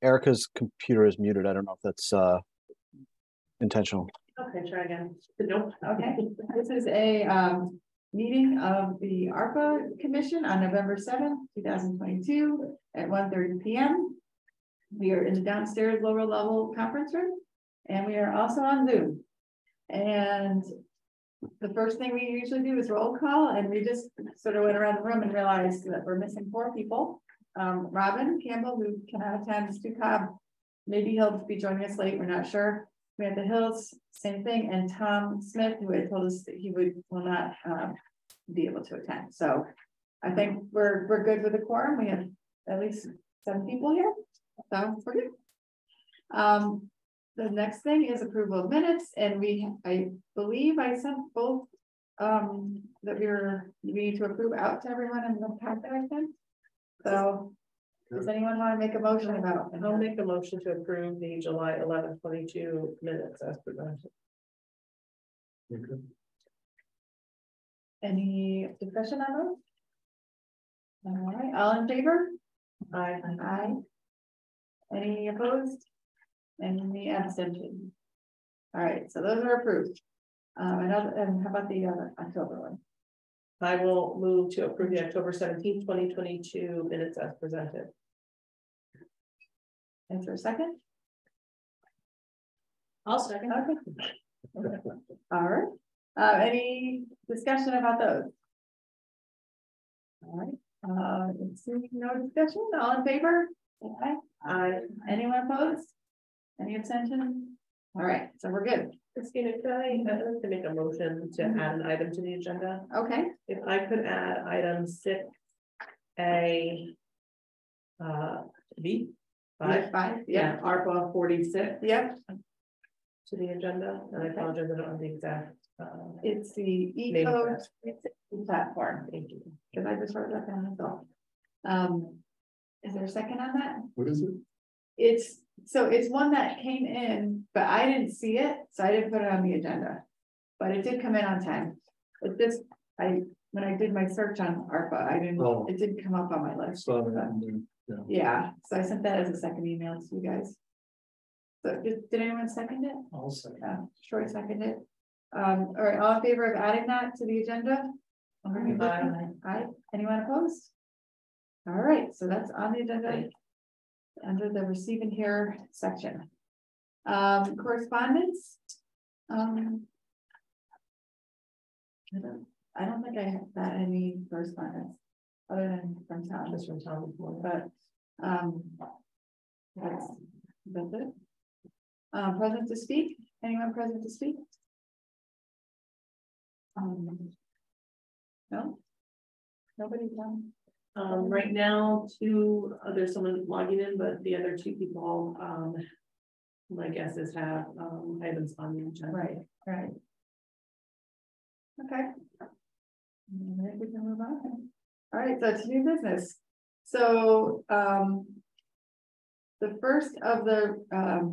Erica's computer is muted. I don't know if that's intentional. Okay, try again. Nope. Okay, this is a meeting of the ARPA Commission on November 7th, 2022 at 1:30 p.m. We are in the downstairs lower level conference room, and we are also on Zoom. And the first thing we usually do is roll call, and we just sort of went around the room and realized that we're missing 4 people. Robin Campbell, who cannot attend, Stu Cobb, maybe he'll be joining us late, we're not sure. We have the Hills, same thing, and Tom Smith, who had told us that he will not be able to attend. So I think we're good with the quorum. We have at least 7 people here, so we're good. The next thing is approval of minutes, and I believe I sent both that we need to approve out to everyone in the packet I sent. So does anyone want to make a motion about it? I'll make a motion to approve the July 11th, 2022 minutes as presented. Okay. Any discussion on those? All right, all in favor? Aye. Aye. Any opposed? Any abstention? All right, so those are approved. And how about the October one? I will move to approve the October 17th, 2022 minutes as presented. Is there a second? I'll second. Okay. All right. Any discussion about those? All right. No discussion. All in favor? Okay. Anyone opposed? Any abstention? All right. So we're good. Christina, I'd like to make a motion to add an item to the agenda. Okay. If I could add item 6A, B. 5. Yeah. ARPA 46. Yep. To the agenda, and I apologize, I don't have the exact. It's the eco platform. Thank you. Because I just wrote that down myself. Is there a second on that? What is it? It's one that came in, but I didn't see it, so I didn't put it on the agenda. But it did come in on time. But when I did my search on ARPA, it didn't come up on my list. Yeah, so I sent that as a second email to you guys. So did anyone second it? I'll second. Troy seconded it. All right, all in favor of adding that to the agenda? Aye. Anyone opposed? All right, so that's on the agenda under the receive and hear section. Correspondence. I don't think I have that any correspondence other than from Tom. Just from Tom before. But that's it. Present to speak. Anyone present to speak? No. Nobody's done. Right now, there's someone logging in, but the other 2 people, my guess is have items on the agenda. Right. Okay. Maybe we can move on. All right, so it's new business. So the first of the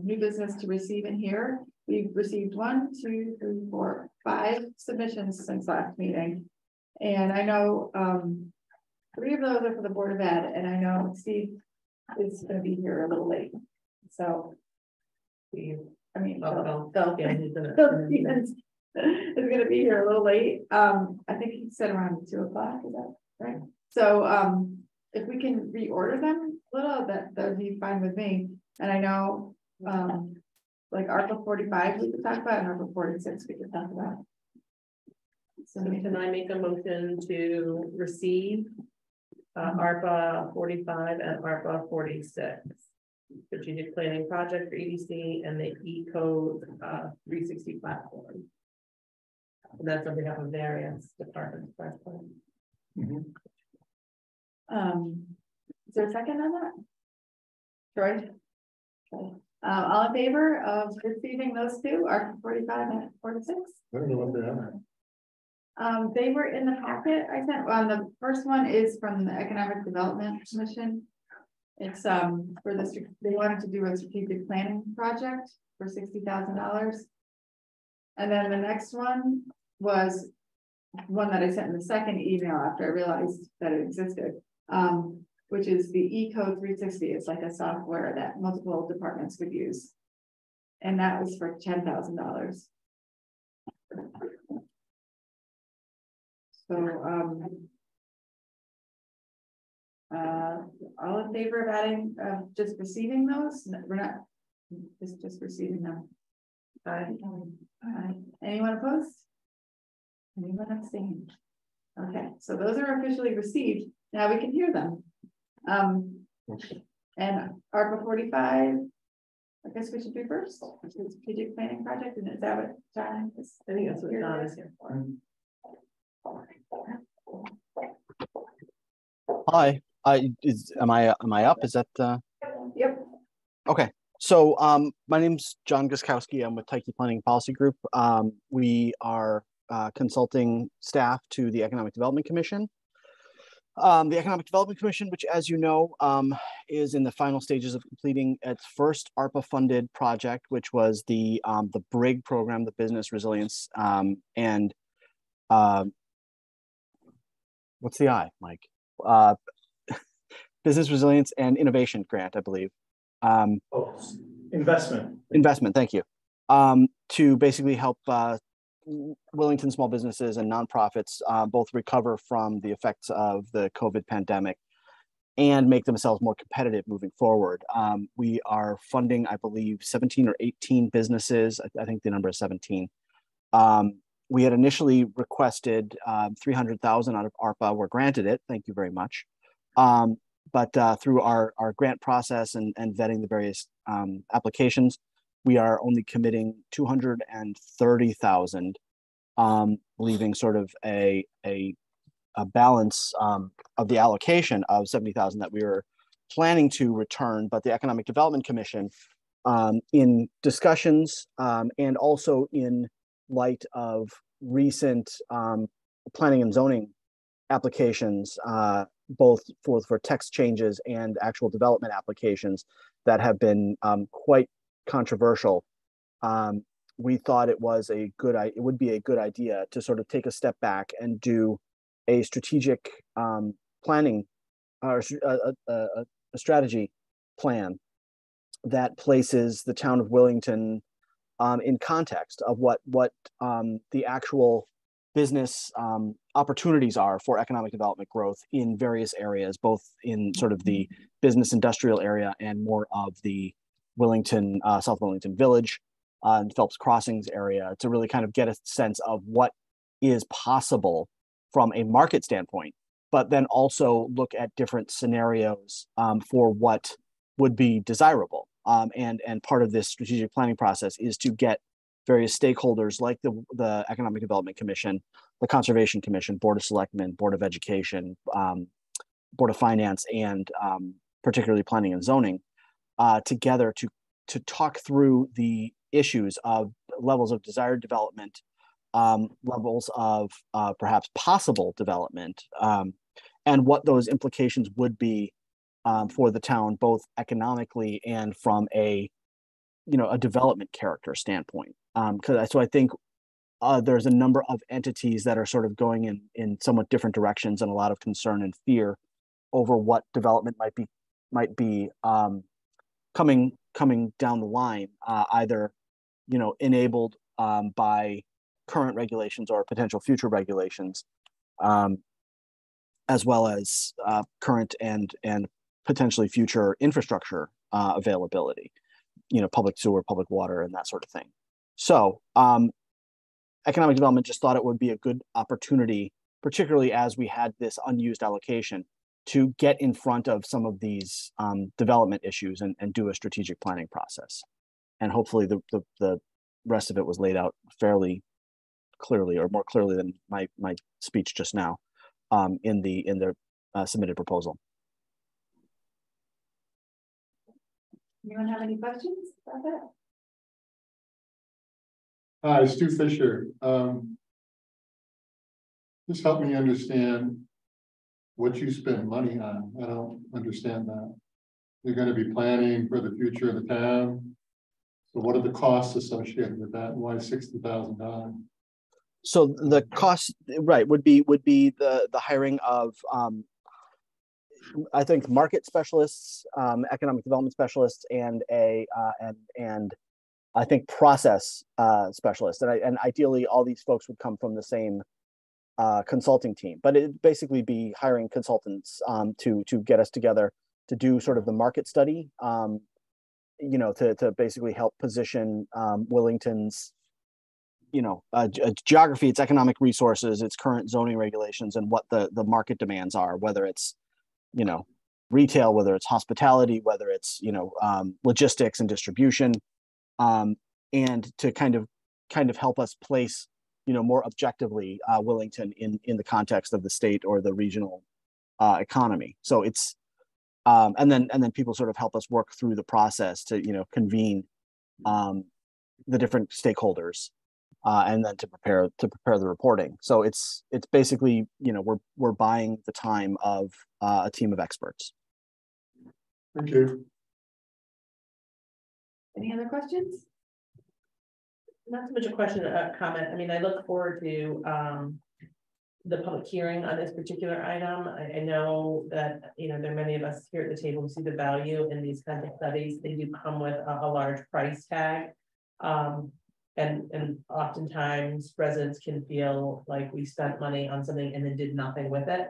new business to receive and hear, we've received 1, 2, 3, 4, 5 submissions since last meeting. And I know 3 of those are for the Board of Ed, and I know Steve is going to be here a little late. So, I mean, Stevens is going to be here a little late. I think he said around 2 o'clock. Is that right? So, if we can reorder them a little, that would be fine with me. And I know, like ARPA 45 we could talk about, and ARPA 46 we could talk about. So can I make a motion to receive ARPA 45 and ARPA 46, strategic planning project for EDC and the E-code 360 platform? And that's on behalf of various departments. Is there a second on that? Troy? Okay. All in favor of receiving those 2, ARPA 45 and 46? I don't know what they are. They were in the packet I sent. Well, the first one is from the Economic Development Commission. It's for they wanted to do a strategic planning project for $60,000. And then the next one was one that I sent in the second email after I realized that it existed. which is the Eco 360. It's like a software that multiple departments would use. And that was for $10,000. So, all in favor of adding, just receiving those? No, we're not, just receiving them. Aye. Anyone opposed? Anyone abstain? Okay, so those are officially received. Now we can hear them. And ARPA 45, I guess we should do first, which is strategic planning project, and is that what John is? I think that's what Don is here for. Hi, am I up? Is that Yep. okay? So my name's John Guskowski. I'm with Tyche Planning Policy Group. We are consulting staff to the Economic Development Commission. The Economic Development Commission, which, as you know, is in the final stages of completing its first ARPA-funded project, which was the BRIG program, the Business Resilience and what's the I, Mike? Business Resilience and Innovation Grant, I believe. Investment, thank you. To basically help Wellington small businesses and nonprofits both recover from the effects of the COVID pandemic and make themselves more competitive moving forward. We are funding, I believe, 17 or 18 businesses. I think the number is 17. We had initially requested 300,000 out of ARPA. We're granted it. Thank you very much. But through our grant process and vetting the various applications, we are only committing 230,000, leaving sort of a balance of the allocation of 70,000 that we were planning to return. But the Economic Development Commission, in discussions and also in light of recent planning and zoning applications, both for text changes and actual development applications that have been quite controversial, we thought it would be a good idea to sort of take a step back and do a strategic planning or a strategy plan that places the town of Wellington in context of what the actual business opportunities are for economic development growth in various areas, both in sort of the business industrial area and more of the Wellington, South Wellington Village and Phelps Crossings area, to really kind of get a sense of what is possible from a market standpoint, but then also look at different scenarios for what would be desirable. And part of this strategic planning process is to get various stakeholders like the Economic Development Commission, the Conservation Commission, Board of Selectmen, Board of Education, Board of Finance, and particularly Planning and Zoning, together to talk through the issues of levels of desired development, levels of perhaps possible development, and what those implications would be for the town, both economically and from a development character standpoint. So I think there's a number of entities that are sort of going in somewhat different directions, and a lot of concern and fear over what development might be coming down the line, either enabled by current regulations or potential future regulations, as well as current and potentially future infrastructure availability, public sewer, public water, and that sort of thing. So economic development just thought it would be a good opportunity, particularly as we had this unused allocation, to get in front of some of these development issues and do a strategic planning process. And hopefully the rest of it was laid out fairly clearly, or more clearly than my speech just now, in the submitted proposal. Anyone have any questions about that? Hi, Stu Fisher. Just help me understand what you spend money on. I don't understand that. You're going to be planning for the future of the town. So what are the costs associated with that? Why $60,000? So the cost, right, would be the hiring of I think market specialists, economic development specialists, and I think process specialists, and ideally all these folks would come from the same consulting team. But it'd basically be hiring consultants to get us together to do sort of the market study, you know, to basically help position Willington's, you know, geography, its economic resources, its current zoning regulations, and what the market demands are, whether it's, you know, retail, whether it's hospitality, whether it's, you know, logistics and distribution, and to kind of help us place, you know, more objectively Willington in the context of the state or the regional economy. So it's and then people sort of help us work through the process to, you know, convene the different stakeholders and then to prepare the reporting. So it's basically, you know, we're buying the time of a team of experts. Thank you. Any other questions? Not so much a question, a comment. I mean, I look forward to the public hearing on this particular item. I know that, you know, there are many of us here at the table who see the value in these kinds of studies. They do come with a large price tag. And oftentimes residents can feel like we spent money on something and then did nothing with it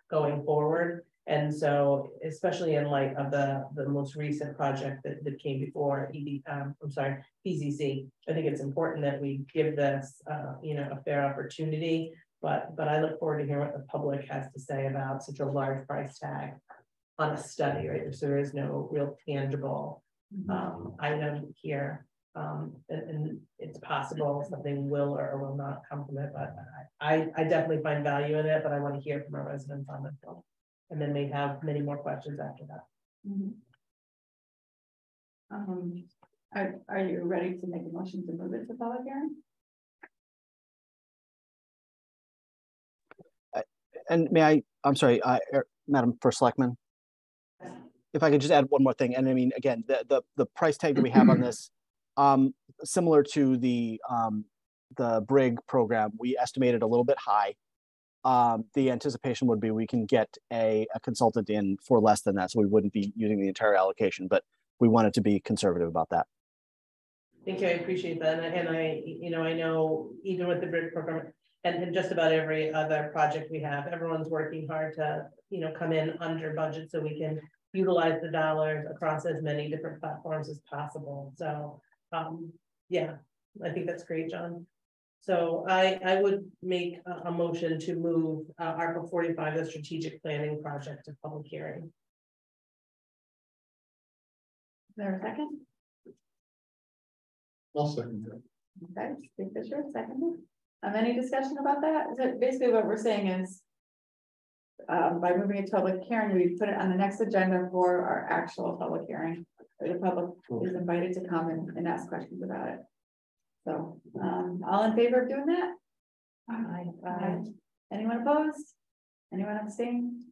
going forward. And so, especially in light of the most recent project that came before PZC, I think it's important that we give this, you know, a fair opportunity. But I look forward to hearing what the public has to say about such a large price tag on a study, right? So there is no real tangible item here. And it's possible something will or will not come from it, but I definitely find value in it, but I want to hear from our residents on this one. And then they have many more questions after that. Are you ready to make a motion to move it to public hearing? And I'm sorry, Madam First Selectman, if I could just add one more thing. And I mean, again, the price tag that we have on this, similar to the BRIG program, we estimated a little bit high. The anticipation would be we can get a consultant in for less than that, so we wouldn't be using the entire allocation, but we wanted to be conservative about that. Thank you, I appreciate that. And I, you know, I know even with the BRIG program and just about every other project we have, everyone's working hard to, you know, come in under budget so we can utilize the dollars across as many different platforms as possible. So yeah, I think that's great, John. So I would make a motion to move ARPA 45, the strategic planning project, to public hearing. Is there a second? I'll second that. Okay, Steve Fisher, second. Any discussion about that? So basically what we're saying is by moving it to public hearing, we put it on the next agenda for our actual public hearing. The public is invited to come and ask questions about it. So all in favor of doing that? Aye. Anyone opposed? Anyone abstain?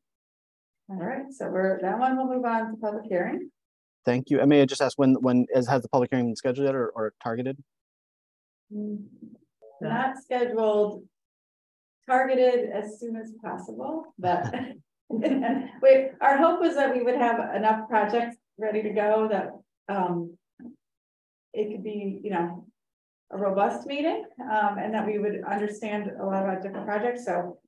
All right, so that one will move on to public hearing. Thank you. I may just ask when has the public hearing been scheduled yet or targeted? Not scheduled, targeted as soon as possible, but wait, our hope was that we would have enough projects ready to go that it could be, you know, a robust meeting and that we would understand a lot about different projects. So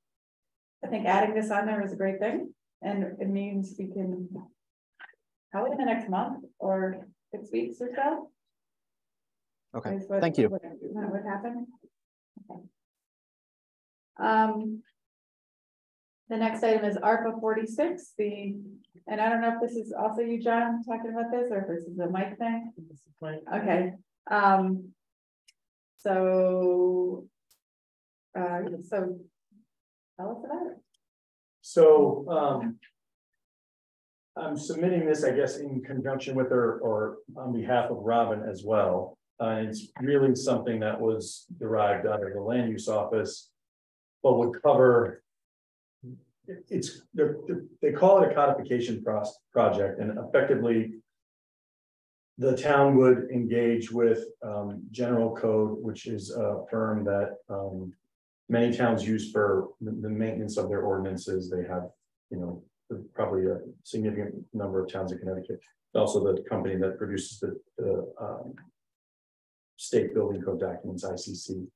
I think adding this on there is a great thing, and it means we can probably in the next month or 6 weeks or so. Okay, thank you. What would happen? Okay. The next item is ARPA 46. And I don't know if this is also you, John, talking about this, or if this is a Mike thing. Okay. So tell us about it. So I'm submitting this, I guess, in conjunction with her or on behalf of Robin as well. It's really something that was derived out of the land use office, but would cover. They call it a codification project, and effectively the town would engage with General Code, which is a firm that many towns use for the maintenance of their ordinances. They have, you know, probably a significant number of towns in Connecticut. Also the company that produces the state building code documents, ICC.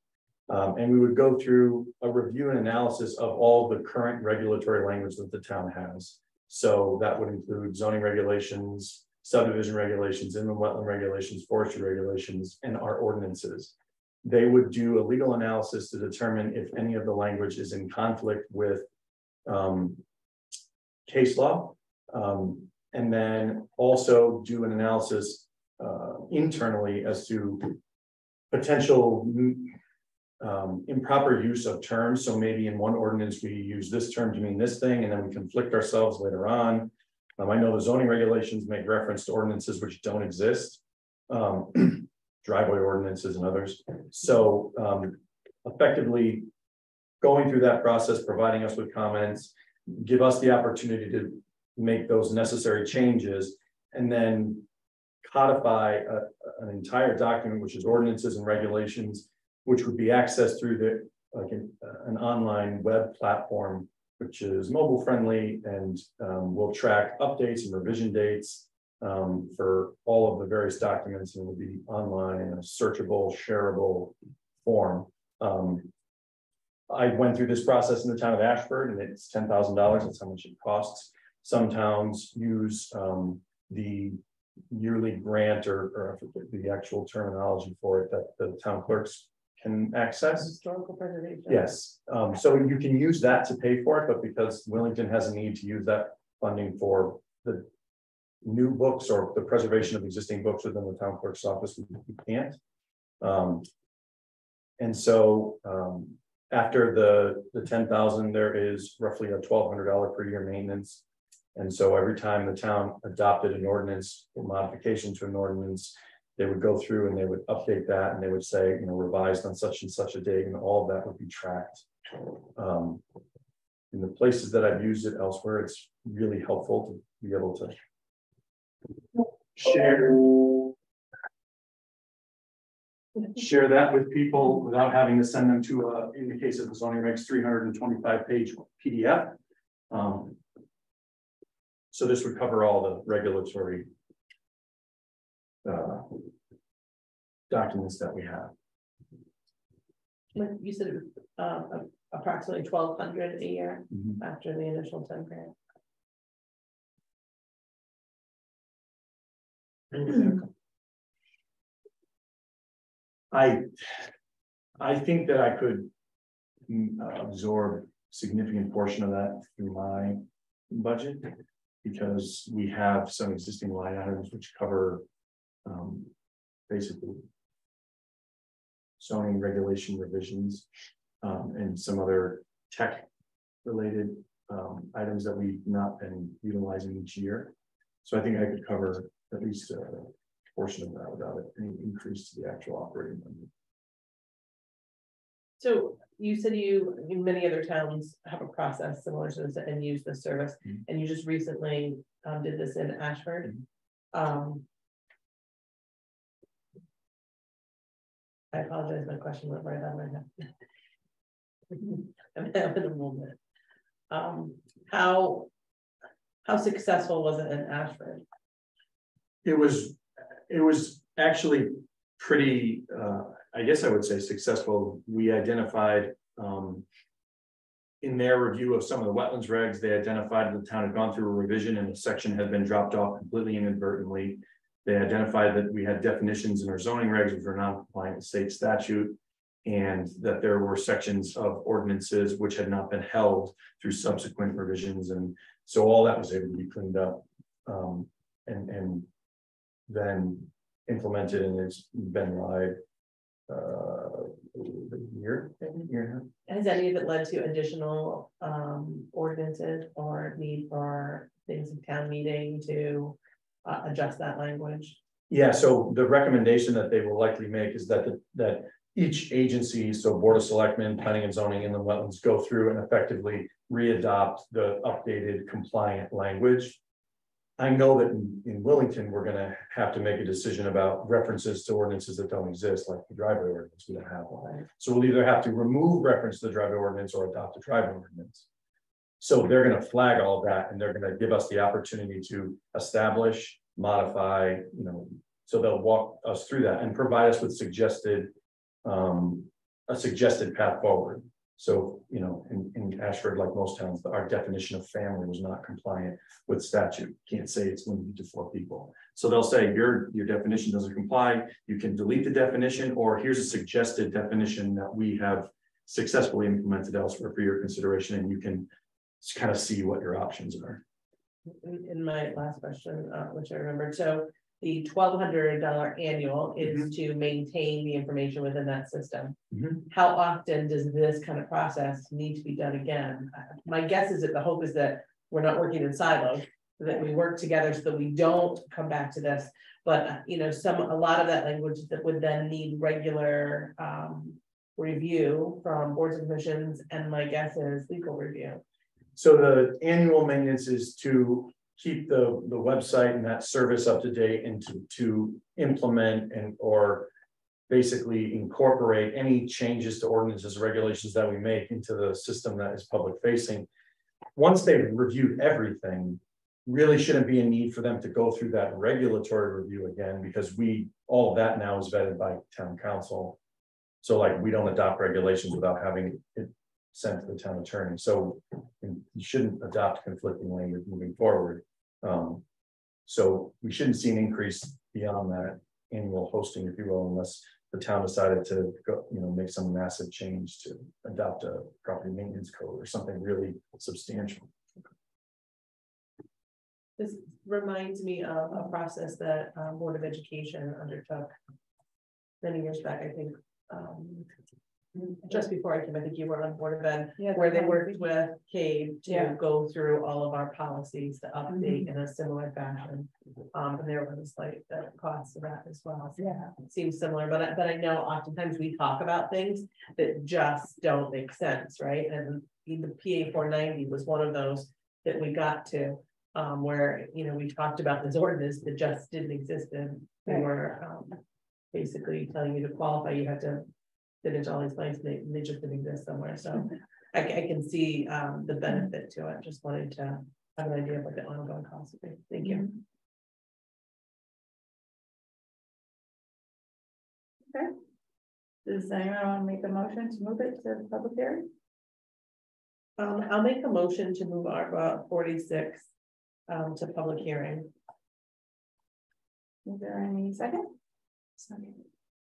And we would go through a review and analysis of all the current regulatory language that the town has. So that would include zoning regulations, subdivision regulations, inland wetland regulations, forestry regulations, and our ordinances. They would do a legal analysis to determine if any of the language is in conflict with case law, and then also do an analysis internally as to potential improper use of terms. So maybe in one ordinance we use this term to mean this thing, and then we conflict ourselves later on. I know the zoning regulations make reference to ordinances which don't exist, driveway ordinances and others. So effectively going through that process, providing us with comments, give us the opportunity to make those necessary changes, and then codify an entire document, which is ordinances and regulations, which would be accessed through an online web platform, which is mobile friendly, and will track updates and revision dates for all of the various documents, and will be online in a searchable, shareable form. I went through this process in the town of Ashford, and it's $10,000. That's how much it costs. Some towns use the yearly grant, or I forget the actual terminology for it, that the town clerks can access. Historical preservation. Yes, so you can use that to pay for it, but because Wellington has a need to use that funding for the new books or the preservation of existing books within the town clerk's office, we can't. And so after the 10,000, there is roughly a $1,200 per year maintenance. And so every time the town adopted an ordinance or modification to an ordinance, they would go through and they would update that, and they would say, revised on such and such a date, and all of that would be tracked. In the places that I've used it elsewhere, it's really helpful to be able to share that with people without having to send them to in the case of the zoning regs, 325-page PDF. So this would cover all the regulatory documents that we have. You said it was approximately $1,200 a year after the initial 10 grand. I think that I could absorb a significant portion of that through my budget, because we have some existing line items which cover basically zoning regulation revisions and some other tech related items that we've not been utilizing each year. So I think I could cover at least a portion of that without any increase to the actual operating budget. So you said many other towns have a process similar to this and use this service, and you just recently did this in Ashford. I apologize, my question went right on my head. I'm having a moment. How successful was it in Ashford? It was actually pretty, I guess I would say successful. We identified in their review of some of the wetlands regs, they identified that the town had gone through a revision and a section had been dropped off completely inadvertently. They identified that we had definitions in our zoning regs which were non-compliant with state statute, and that there were sections of ordinances which had not been held through subsequent revisions. And so all that was able to be cleaned up and then implemented, and it's been live a year. Has any of it led to additional ordinances or need for things in town meeting to adjust that language? Yeah, so the recommendation that they will likely make is that each agency, so Board of Selectmen, Planning and Zoning, and the wetlands, go through and effectively readopt the updated compliant language. I know that in Wellington, we're going to have to make a decision about references to ordinances that don't exist, like the driveway ordinance. We don't have one. So we'll either have to remove reference to the driveway ordinance or adopt a driveway ordinance. So they're going to flag all of that, and they're going to give us the opportunity to establish, modify, you know, so they'll walk us through that and provide us with suggested, a suggested path forward. So, you know, in Ashford, like most towns, our definition of family was not compliant with statute. Can't say it's limited to 4 people. So they'll say your definition doesn't comply. You can delete the definition, or here's a suggested definition that we have successfully implemented elsewhere for your consideration, and you can kind of see what your options are. In my last question, which I remembered, so the $1,200 annual is to maintain the information within that system. How often does this kind of process need to be done again? My guess is that the hope is that we're not working in silos, that we work together so that we don't come back to this. But you know, a lot of that language that would then need regular review from boards and commissions, and my guess is legal review. So the annual maintenance is to keep the website and that service up to date, and to implement or basically incorporate any changes to ordinances, regulations that we make into the system that is public facing. Once they've reviewed everything, really shouldn't be a need for them to go through that regulatory review again, because all of that now is vetted by town council. So like, we don't adopt regulations without having it sent to the town attorney. So you shouldn't adopt conflicting language moving forward. So we shouldn't see an increase beyond that annual hosting, if you will, unless the town decided to go, you know, make some massive change to adopt a property maintenance code or something really substantial. This reminds me of a process that Board of Education undertook many years back, I think. Just before I came, I think you were on Board of Ed, where they worked with CAVE to go through all of our policies to update in a similar fashion. And there was like the cost of that as well. So it seems similar, but I know oftentimes we talk about things that just don't make sense, right? And the PA 490 was one of those that we got to, where, you know, we talked about this ordinance that just didn't exist, and we were basically telling you to qualify, you had to fit into all these places, and they just didn't exist somewhere. So I can see the benefit to it. Just wanted to have an idea of what the ongoing cost would be. Thank you. Okay. Does anyone want to make a motion to move it to the public hearing? I'll make a motion to move ARPA 46 to public hearing. Is there any second?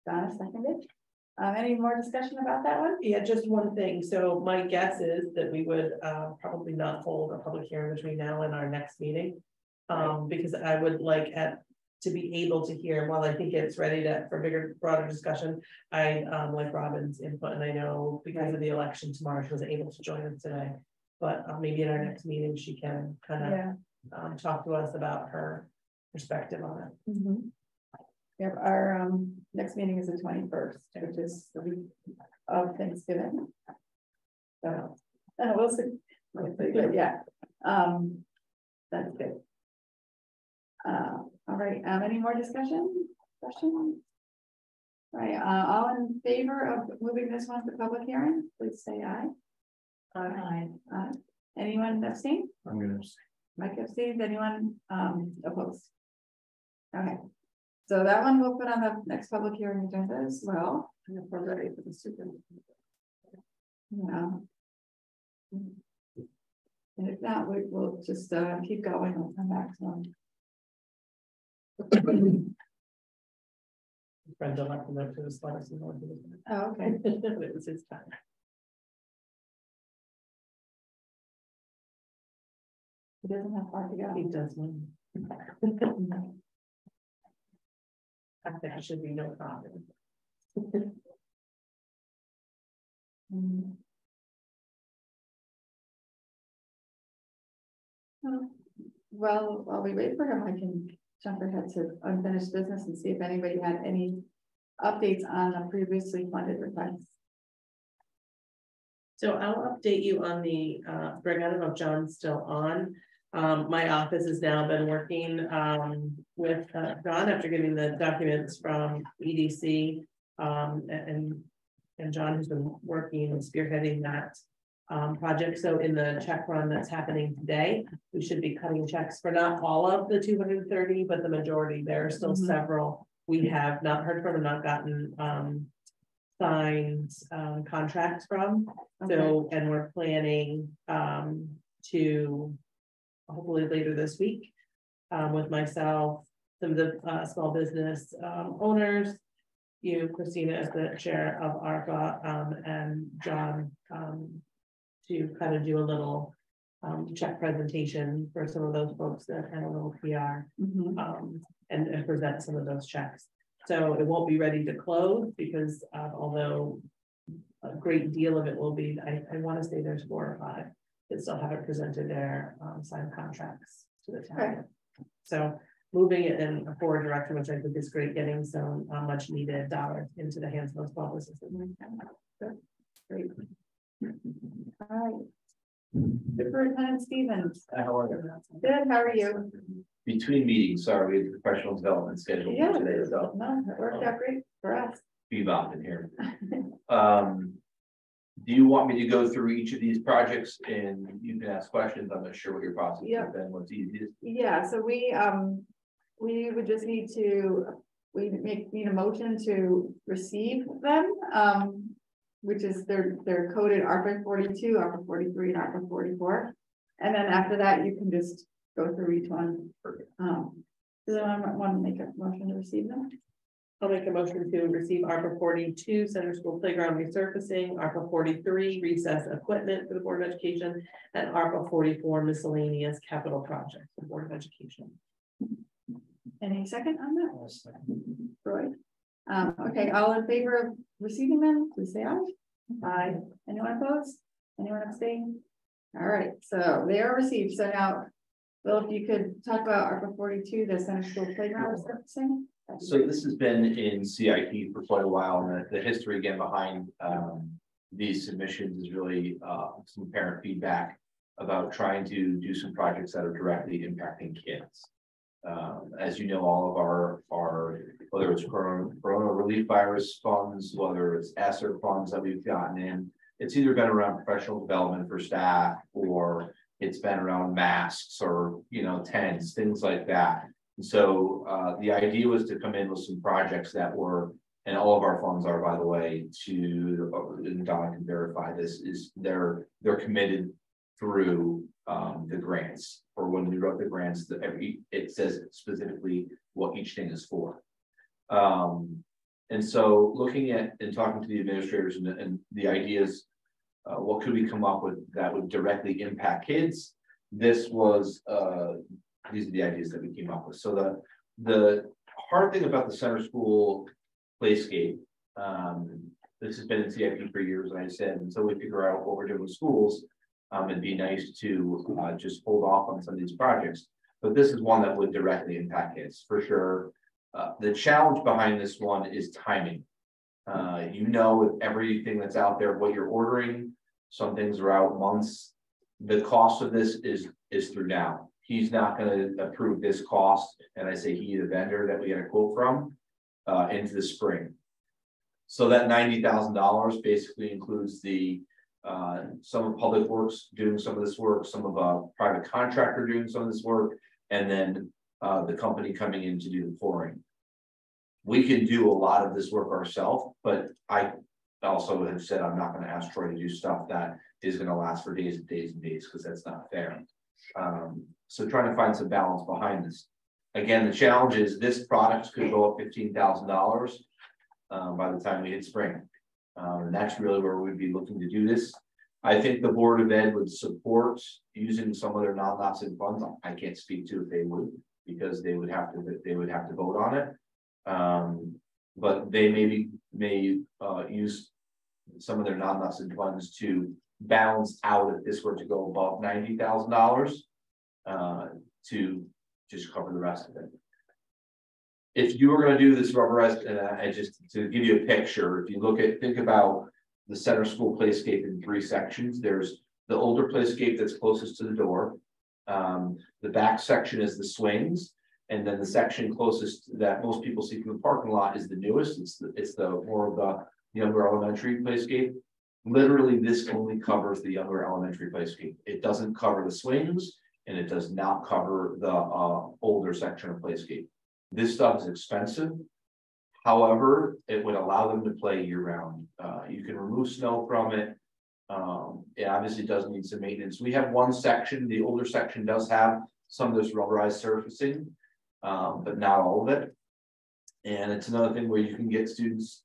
Donna seconded. Any more discussion about that one? Yeah, just one thing. So my guess is that we would probably not hold a public hearing between now and our next meeting, because I would like to be able to hear, while I think it's ready for bigger, broader discussion, I like Robin's input, and I know because of the election tomorrow, she wasn't able to join us today, but maybe in our next meeting, she can kind of talk to us about her perspective on it. Yep, our next meeting is the 21st, which is the week of Thanksgiving. So we'll see. But yeah, that's good. All right. Any more discussion? All right. All in favor of moving this one to public hearing, please say aye. Aye. Anyone abstain? I'm going to abstain. Mike abstains. Anyone opposed? Okay. So that one we'll put on the next public hearing agenda as well. And if we're ready for the superintendent. Yeah. And if not, we'll just keep going. We'll come back to them. Brenda left them to just let us know. Oh, okay. It was his time. He doesn't have far to go. He doesn't. I think it should be no problem. Well, while we wait for him, I can jump ahead to unfinished business and see if anybody had any updates on the previously funded requests. So I'll update you on the Greg. I don't know if John's still on. My office has now been working with John after getting the documents from EDC, and John has been working and spearheading that project. So in the check run that's happening today, we should be cutting checks for not all of the 230, but the majority. There are still several we have not heard from and not gotten signed contracts from. Okay. So, and we're planning to hopefully later this week with myself, some of the small business owners, you, Christina, as the chair of ARPA, and John, to kind of do a little check presentation for some of those folks that had a little PR and present some of those checks. So it won't be ready to close because although a great deal of it will be, I want to say there's 4 or 5 that still haven't presented their signed contracts to the town. Okay. So moving it in a forward direction, which I think is great, getting some much needed dollars into the hands of those small businesses. Great. All right. Superintendent Stevens. How are you? Good, how are you? Between meetings, sorry, we had professional development scheduled Yeah, for today, so no, that worked out great for us. bebop in here. Do you want me to go through each of these projects and you can ask questions? I'm not sure what your process has been, what's easiest. Yeah, so we would just need to, need a motion to receive them, which is they're coded ARPA 42, ARPA 43, and ARPA 44. And then after that, you can just go through each one. Does anyone want to make a motion to receive them? I'll make a motion to receive ARPA 42, Center School Playground resurfacing, ARPA 43, recess equipment for the Board of Education, and ARPA 44, miscellaneous capital projects for the Board of Education. Any second on that? Roy? Okay, all in favor of receiving them, please say aye. Aye. Anyone opposed? Anyone abstain? All right, so they are received. So now, Bill, if you could talk about ARPA 42, the Center School Playground resurfacing. So this has been in CIP for quite a while, and the history again behind these submissions is really some parent feedback about trying to do some projects that are directly impacting kids. As you know, all of our whether it's corona relief virus funds, whether it's ESSER funds that we've gotten in, it's either been around professional development for staff, or it's been around masks or tents, things like that. And so the idea was to come in with some projects that were, and all of our funds are, by the way, and Don can verify this, is they're committed through the grants, or when we wrote the grants, it says specifically what each thing is for. And so looking at and talking to the administrators and the ideas, what could we come up with that would directly impact kids? This was these are the ideas that we came up with. So the hard thing about the center school playscape, this has been in CIP for years, and I said until we figure out what we're doing with schools, it'd be nice to just hold off on some of these projects. But this is one that would directly impact kids for sure. The challenge behind this one is timing. With everything that's out there, what you're ordering, some things are out months. The cost of this is through now. He's not going to approve this cost, and I say he, the vendor that we get a quote from, into the spring. So that $90,000 basically includes the some of public works doing some of this work, some of a private contractor doing some of this work, and then the company coming in to do the pouring. We can do a lot of this work ourselves, but I also have said I'm not going to ask Troy to do stuff that is going to last for days and days and days, because that's not fair. So trying to find some balance behind this. Again, the challenge is this product could go up $15,000 by the time we hit spring. And that's really where we'd be looking to do this. I think the Board of Ed would support using some of their non-lapsing funds. I can't speak to if they would, because they would have to vote on it. But they may use some of their non-lapsing funds to balance out if this were to go above $90,000 to just cover the rest of it. If you were going to do this rubberized, and just to give you a picture, if you think about the center school playscape in 3 sections. There's the older playscape that's closest to the door. The back section is the swings, and then the section closest that most people see from the parking lot is the newest. It's the more of the younger elementary playscape. Literally, this only covers the younger elementary playscape. It doesn't cover the swings, and it does not cover the older section of playscape. This stuff is expensive. However, it would allow them to play year round. You can remove snow from it. It obviously does need some maintenance. We have one section, the older section does have some of this rubberized surfacing, but not all of it. And it's another thing where you can get students,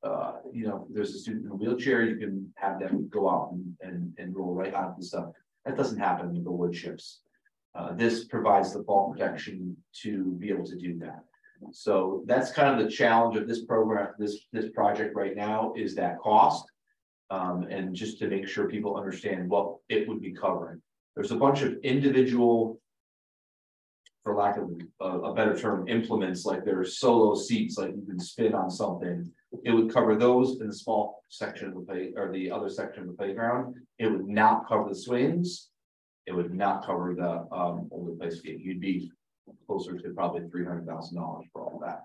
you know, if there's a student in a wheelchair, you can have them go out and roll right onto the stuff. That doesn't happen with the wood chips. This provides the fall protection to be able to do that. So that's kind of the challenge of this program, this project right now, is that cost. And just to make sure people understand what it would be covering. There's a bunch of individual, for lack of a better term, implements, like there's solo seats, like you can spin on something. It would cover those in the small section of the play, or the other section of the playground. It would not cover the swings. It would not cover the older playscape. You'd be closer to probably $300,000 for all that.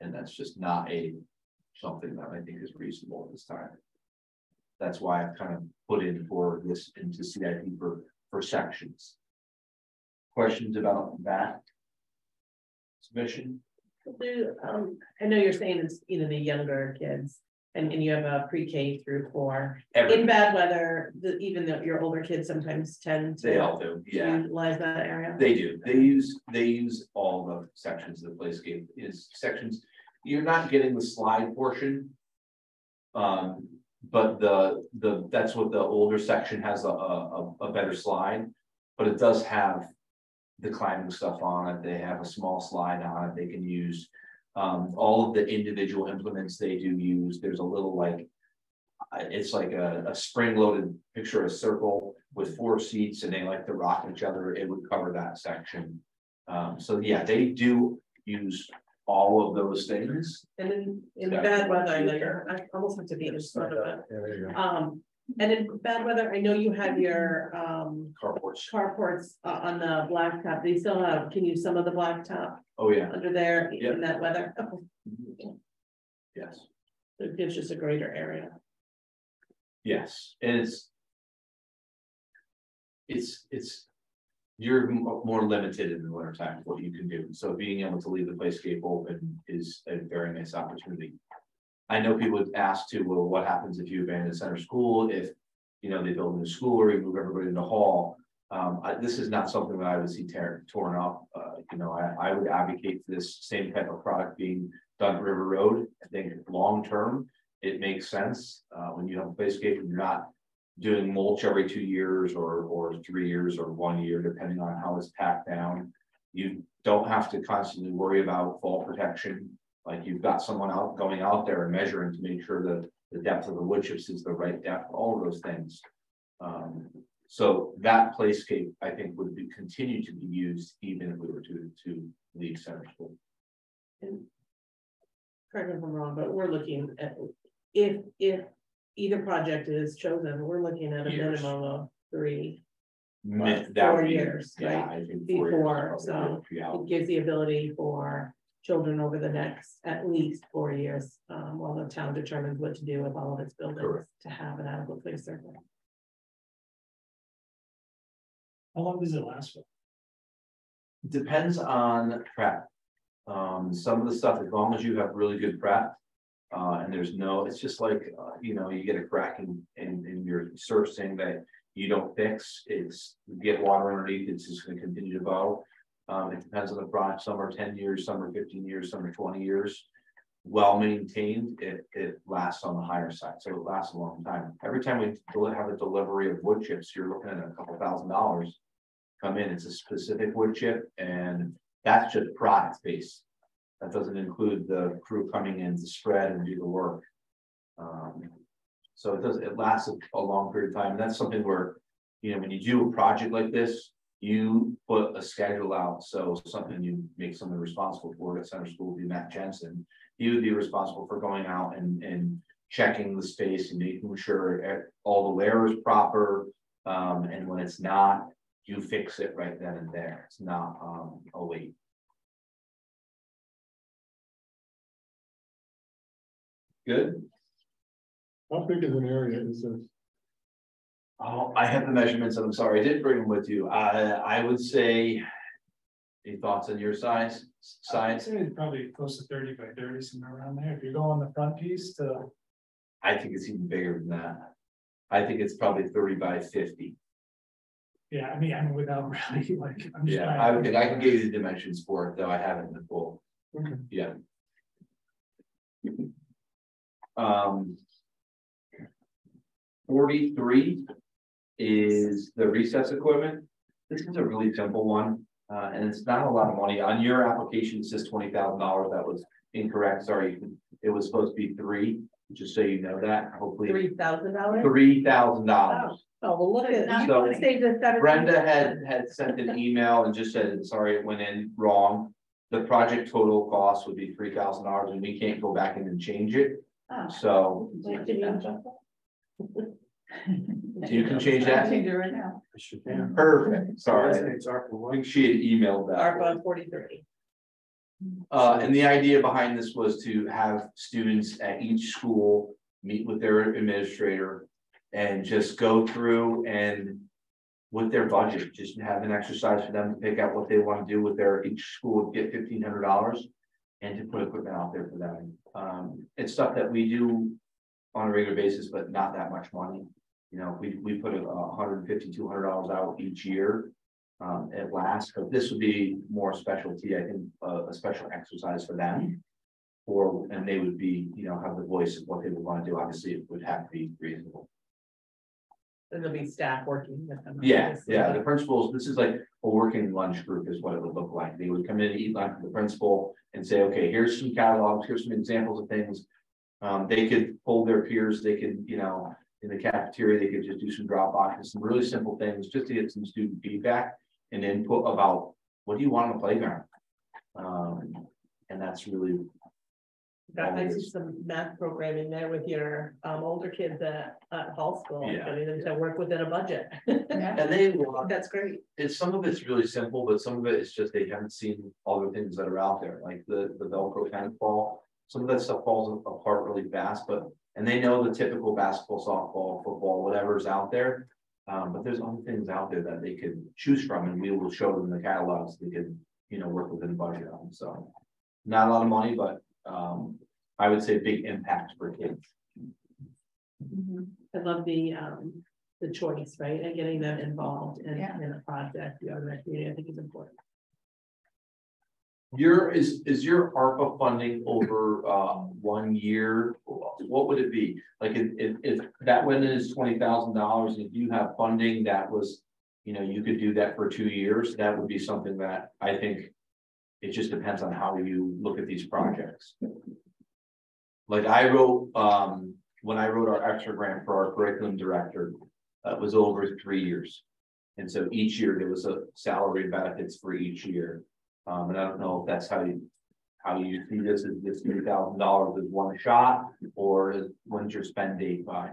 And that's just not something that I think is reasonable at this time. That's why I've kind of put in for this into CIP for sections. Questions about that submission? I know you're saying it's, you know, the younger kids, and you have a pre-K through 4. Everything. In bad weather, even though your older kids sometimes tend to They all do, yeah. utilize that area. They do. They use all the sections of the playscape. Is sections. You're not getting the slide portion. But that's what the older section has a better slide, but it does have the climbing stuff on it. They have a small slide on it. They can use all of the individual implements they do use. There's a little, like, it's like a spring-loaded picture, a circle with 4 seats, and they like to rock each other. It would cover that section. So yeah, they do use all of those things. And in bad weather, I know I almost have to be in front of it. Yeah, there you go. And in bad weather, I know you have your Carports. on the blacktop. They still have, can you use some of the blacktop Oh yeah. under there in that weather? Yes. It gives just a greater area. Yes, and it's you're more limited in the winter time what you can do. So being able to leave the playscape open is a very nice opportunity. I know people would ask too, well, what happens if you abandon center school, if you know they build a new school or you move everybody into hall? This is not something that I would see torn up. You know, I would advocate for this same type of product being done River Road. I think long term it makes sense when you have a playscape and you're not doing mulch every 2 years or 3 years or 1 year, depending on how it's packed down. You don't have to constantly worry about fall protection. Like you've got someone going out there and measuring to make sure that the depth of the wood chips is the right depth, all of those things. So that playscape, I think, would continue to be used even if we were to leave center school. And correct me if I'm wrong, but we're looking at, if either project is chosen, we're looking at a minimum of 3 4 years, yeah, right? I think Before, so it gives the ability for children over the next at least 4 years, while the town determines what to do with all of its buildings. Correct. To have an adequate place circle. How long does it last for? Depends on prep. Some of the stuff, as long as you have really good prep, and there's no, it's just like, you know, you get a crack in your surfacing that you don't fix, it's get water underneath, it's just going to continue to bow. It depends on the product. Some are 10 years, some are 15 years, some are 20 years. Well maintained, it lasts on the higher side, so it lasts a long time. Every time we have a delivery of wood chips, you're looking at a couple $1,000 come in. It's a specific wood chip, and that's just product based. That doesn't include the crew coming in to spread and do the work. So it lasts a long period of time. And that's something where, you know, when you do a project like this, you put a schedule out. So something you make someone responsible for at center school would be Matt Jensen. He would be responsible for going out and checking the space and making sure all the layer is proper. And when it's not, you fix it right then and there. It's not a wait. Good. How big of an area is this? Oh, I have the measurements, and I'm sorry, I didn't bring them with you. I would say, any thoughts on your size? I'd say it's probably close to 30 by 30, somewhere around there. If you go on the front piece to, I think it's even bigger than that. I think it's probably 30 by 50. yeah, I mean, without really like, I'm just Yeah, trying. I can give you the dimensions for it, though I have it in the full. Okay. Yeah. 43 is the recess equipment. This is a really simple one, and it's not a lot of money. On your application, it says $20,000. That was incorrect. Sorry, it was supposed to be 3. Just so you know that. Hopefully, $3,000. $3,000. Oh, well, look at, So, save the 17. Brenda had sent an email and just said, sorry, it went in wrong. The project total cost would be $3,000, and we can't go back in and change it. Oh. So Wait, did you adjust you can change that. Change it right now. Perfect. Sorry, I think she had emailed that. ARPA 43. And the idea behind this was to have students at each school meet with their administrator and just go through and with their budget, just have an exercise for them to pick out what they want to do with their, each school would get $1,500 and to put equipment out there for them. It's stuff that we do on a regular basis, but not that much money. You know, we put $150, $200 out each year at last, but this would be more specialty, I think, a special exercise for them. And they would be, you know, have the voice of what they would want to do. Obviously, it would have to be reasonable. And there'll be staff working with them. Yeah, yeah, the principals, this is like a working lunch group is what it would look like. They would come in and eat lunch with the principal and say, okay, here's some catalogs, here's some examples of things. They could pull their peers, they could, you know, in the cafeteria, they could just do some drop boxes, some really simple things just to get some student feedback and input about what do you want on the playground. And that's really. I see some math programming there with your older kids at Hall School, Yeah. getting them to work within a budget. Yeah. And they That's great. it's some of it's really simple, but some of it is just they haven't seen all the things that are out there, like the Velcro tennis ball. Some of that stuff falls apart really fast, and they know the typical basketball, softball, football, whatever's out there. But there's other things out there that they could choose from, and we will show them the catalogs they could, you know, work within the budget on. So not a lot of money, but I would say big impact for kids. I love the choice, right, and getting them involved in a project, the other activity, I think is important. Is your ARPA funding over 1 year? What would it be? Like if that one is $20,000, and if you have funding that was, you know, you could do that for 2 years, that would be something that I think it just depends on how you look at these projects. Like I wrote, when I wrote our extra grant for our curriculum director, that was over 3 years. And so each year there was a salary benefits for each year. And I don't know if that's how you see this, is this $3,000 is one shot, or when's your spend date by?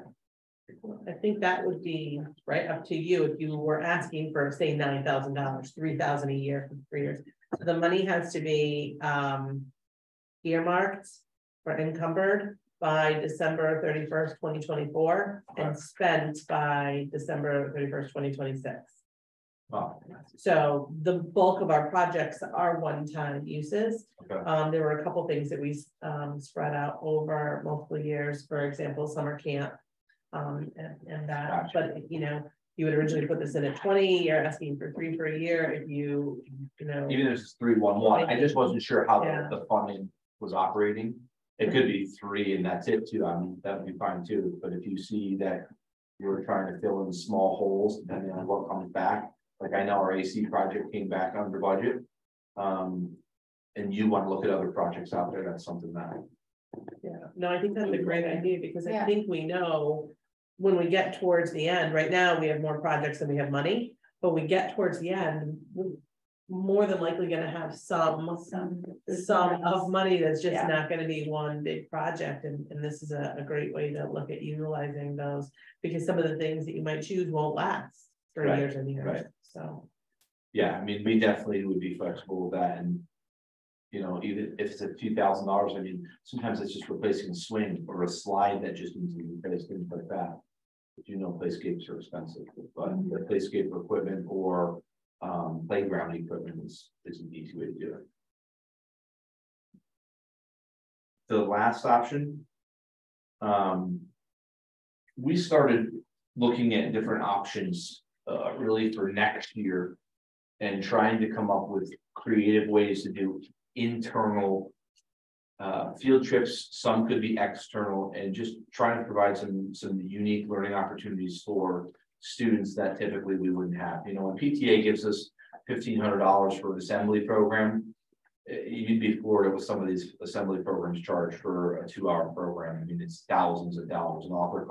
I think that would be right up to you if you were asking for, say, $9,000, $3,000 a year for 3 years. So the money has to be earmarked or encumbered by December 31st, 2024, and spent by December 31st, 2026. Oh, So the bulk of our projects are one-time uses. okay. There were a couple things that we spread out over multiple years, for example, summer camp. And that, Gotcha. but you know, you would originally put this in at 20, you're asking for 3 for a year. If you know, Even if it's 311, I just wasn't sure how Yeah. the funding was operating. It could be 3 and that's it too. I mean, that would be fine too. But if you see that you're trying to fill in small holes, depending on what comes back, like I know our AC project came back under budget. And you want to look at other projects out there, that's something that. yeah, no, I think that's a great idea, because I Yeah. think we know when we get towards the end, right now, we have more projects than we have money, but we get towards the end, we're more than likely gonna have some of money that's just Yeah. not gonna be one big project, and this is a great way to look at utilizing those, because some of the things that you might choose won't last for Right, years and years, right. so. Yeah, I mean, we definitely would be flexible with that, and. You know, even if it's a few $1,000s, I mean, sometimes it's just replacing a swing or a slide that just needs to be replaced, things like that. You know, playscapes are expensive, but the playscape equipment or playground equipment is an easy way to do it. The last option, we started looking at different options really for next year and trying to come up with creative ways to do internal field trips. Some could be external, and just trying to provide some unique learning opportunities for students that typically we wouldn't have. You know, when PTA gives us $1,500 for an assembly program, you'd be floored with some of these assembly programs charged for a 2-hour program. I mean, it's thousands of dollars. An author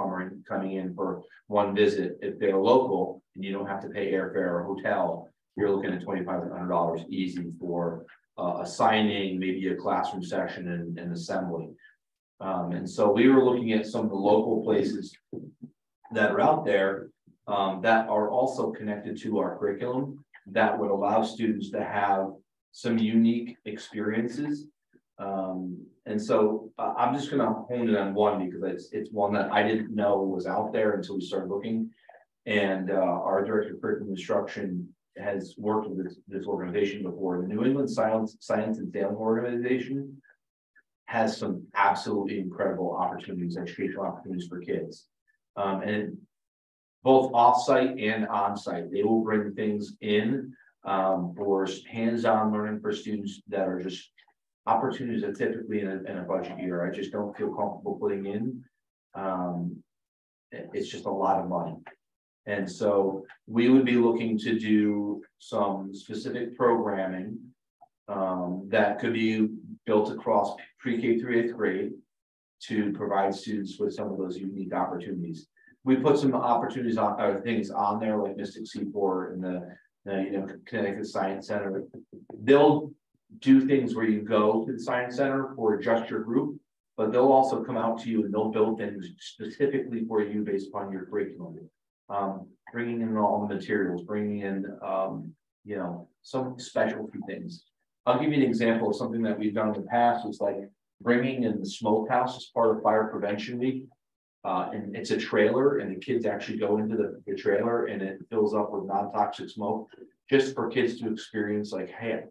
coming in for one visit, if they're local and you don't have to pay airfare or hotel, you're looking at $2,500 easy for a signing, maybe a classroom session and assembly. And so we were looking at some of the local places that are out there that are also connected to our curriculum that would allow students to have some unique experiences. And so I'm just going to hone it on one because it's one that I didn't know was out there until we started looking. And our director of curriculum instruction has worked with this organization before. The New England Science and Sailing Organization has some absolutely incredible opportunities, educational opportunities for kids. And both off-site and on-site, they will bring things in for hands-on learning for students that are just opportunities that typically in a budget year, I just don't feel comfortable putting in. It's just a lot of money. And so we would be looking to do some specific programming that could be built across pre-K through 8th grade to provide students with some of those unique opportunities. We put some opportunities on things on there like Mystic Seaport and the Connecticut Science Center. They'll do things where you go to the Science Center for just your group, but they'll also come out to you and they'll build things specifically for you based upon your curriculum. Bringing in all the materials, bringing in, some specialty things. I'll give you an example of something that we've done in the past. It's like bringing in the smokehouse as part of Fire Prevention Week. And it's a trailer, and the kids actually go into the trailer, and it fills up with non-toxic smoke, just for kids to experience. Like, hey,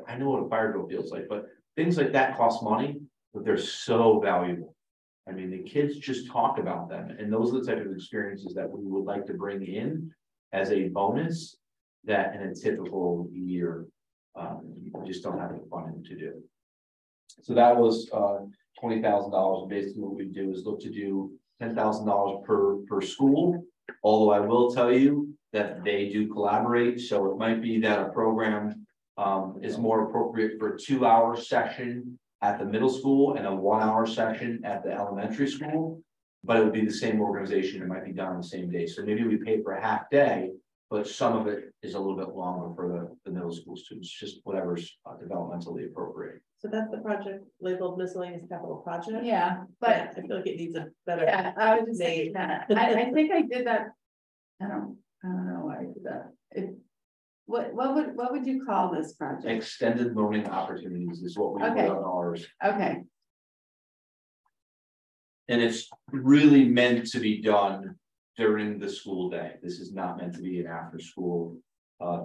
I know what a fire drill feels like, but things like that cost money, but they're so valuable. I mean, the kids just talk about them, and those are the type of experiences that we would like to bring in as a bonus that in a typical year, you just don't have the funding to do. So that was $20,000. Basically, what we do is look to do $10,000 per school. Although I will tell you that they do collaborate, so it might be that a program is more appropriate for a 2-hour session at the middle school and a 1-hour session at the elementary school, but it would be the same organization. It might be done on the same day. So maybe we pay for a half day, but some of it is a little bit longer for the middle school students, just whatever's developmentally appropriate. So that's the project labeled miscellaneous capital project. Yeah, but I feel like it needs a better. yeah, I was just saying that. I think I did that. I don't know why I did that. What would you call this project? Extended learning opportunities is what we put on ours. Okay. And it's really meant to be done during the school day. This is not meant to be an after school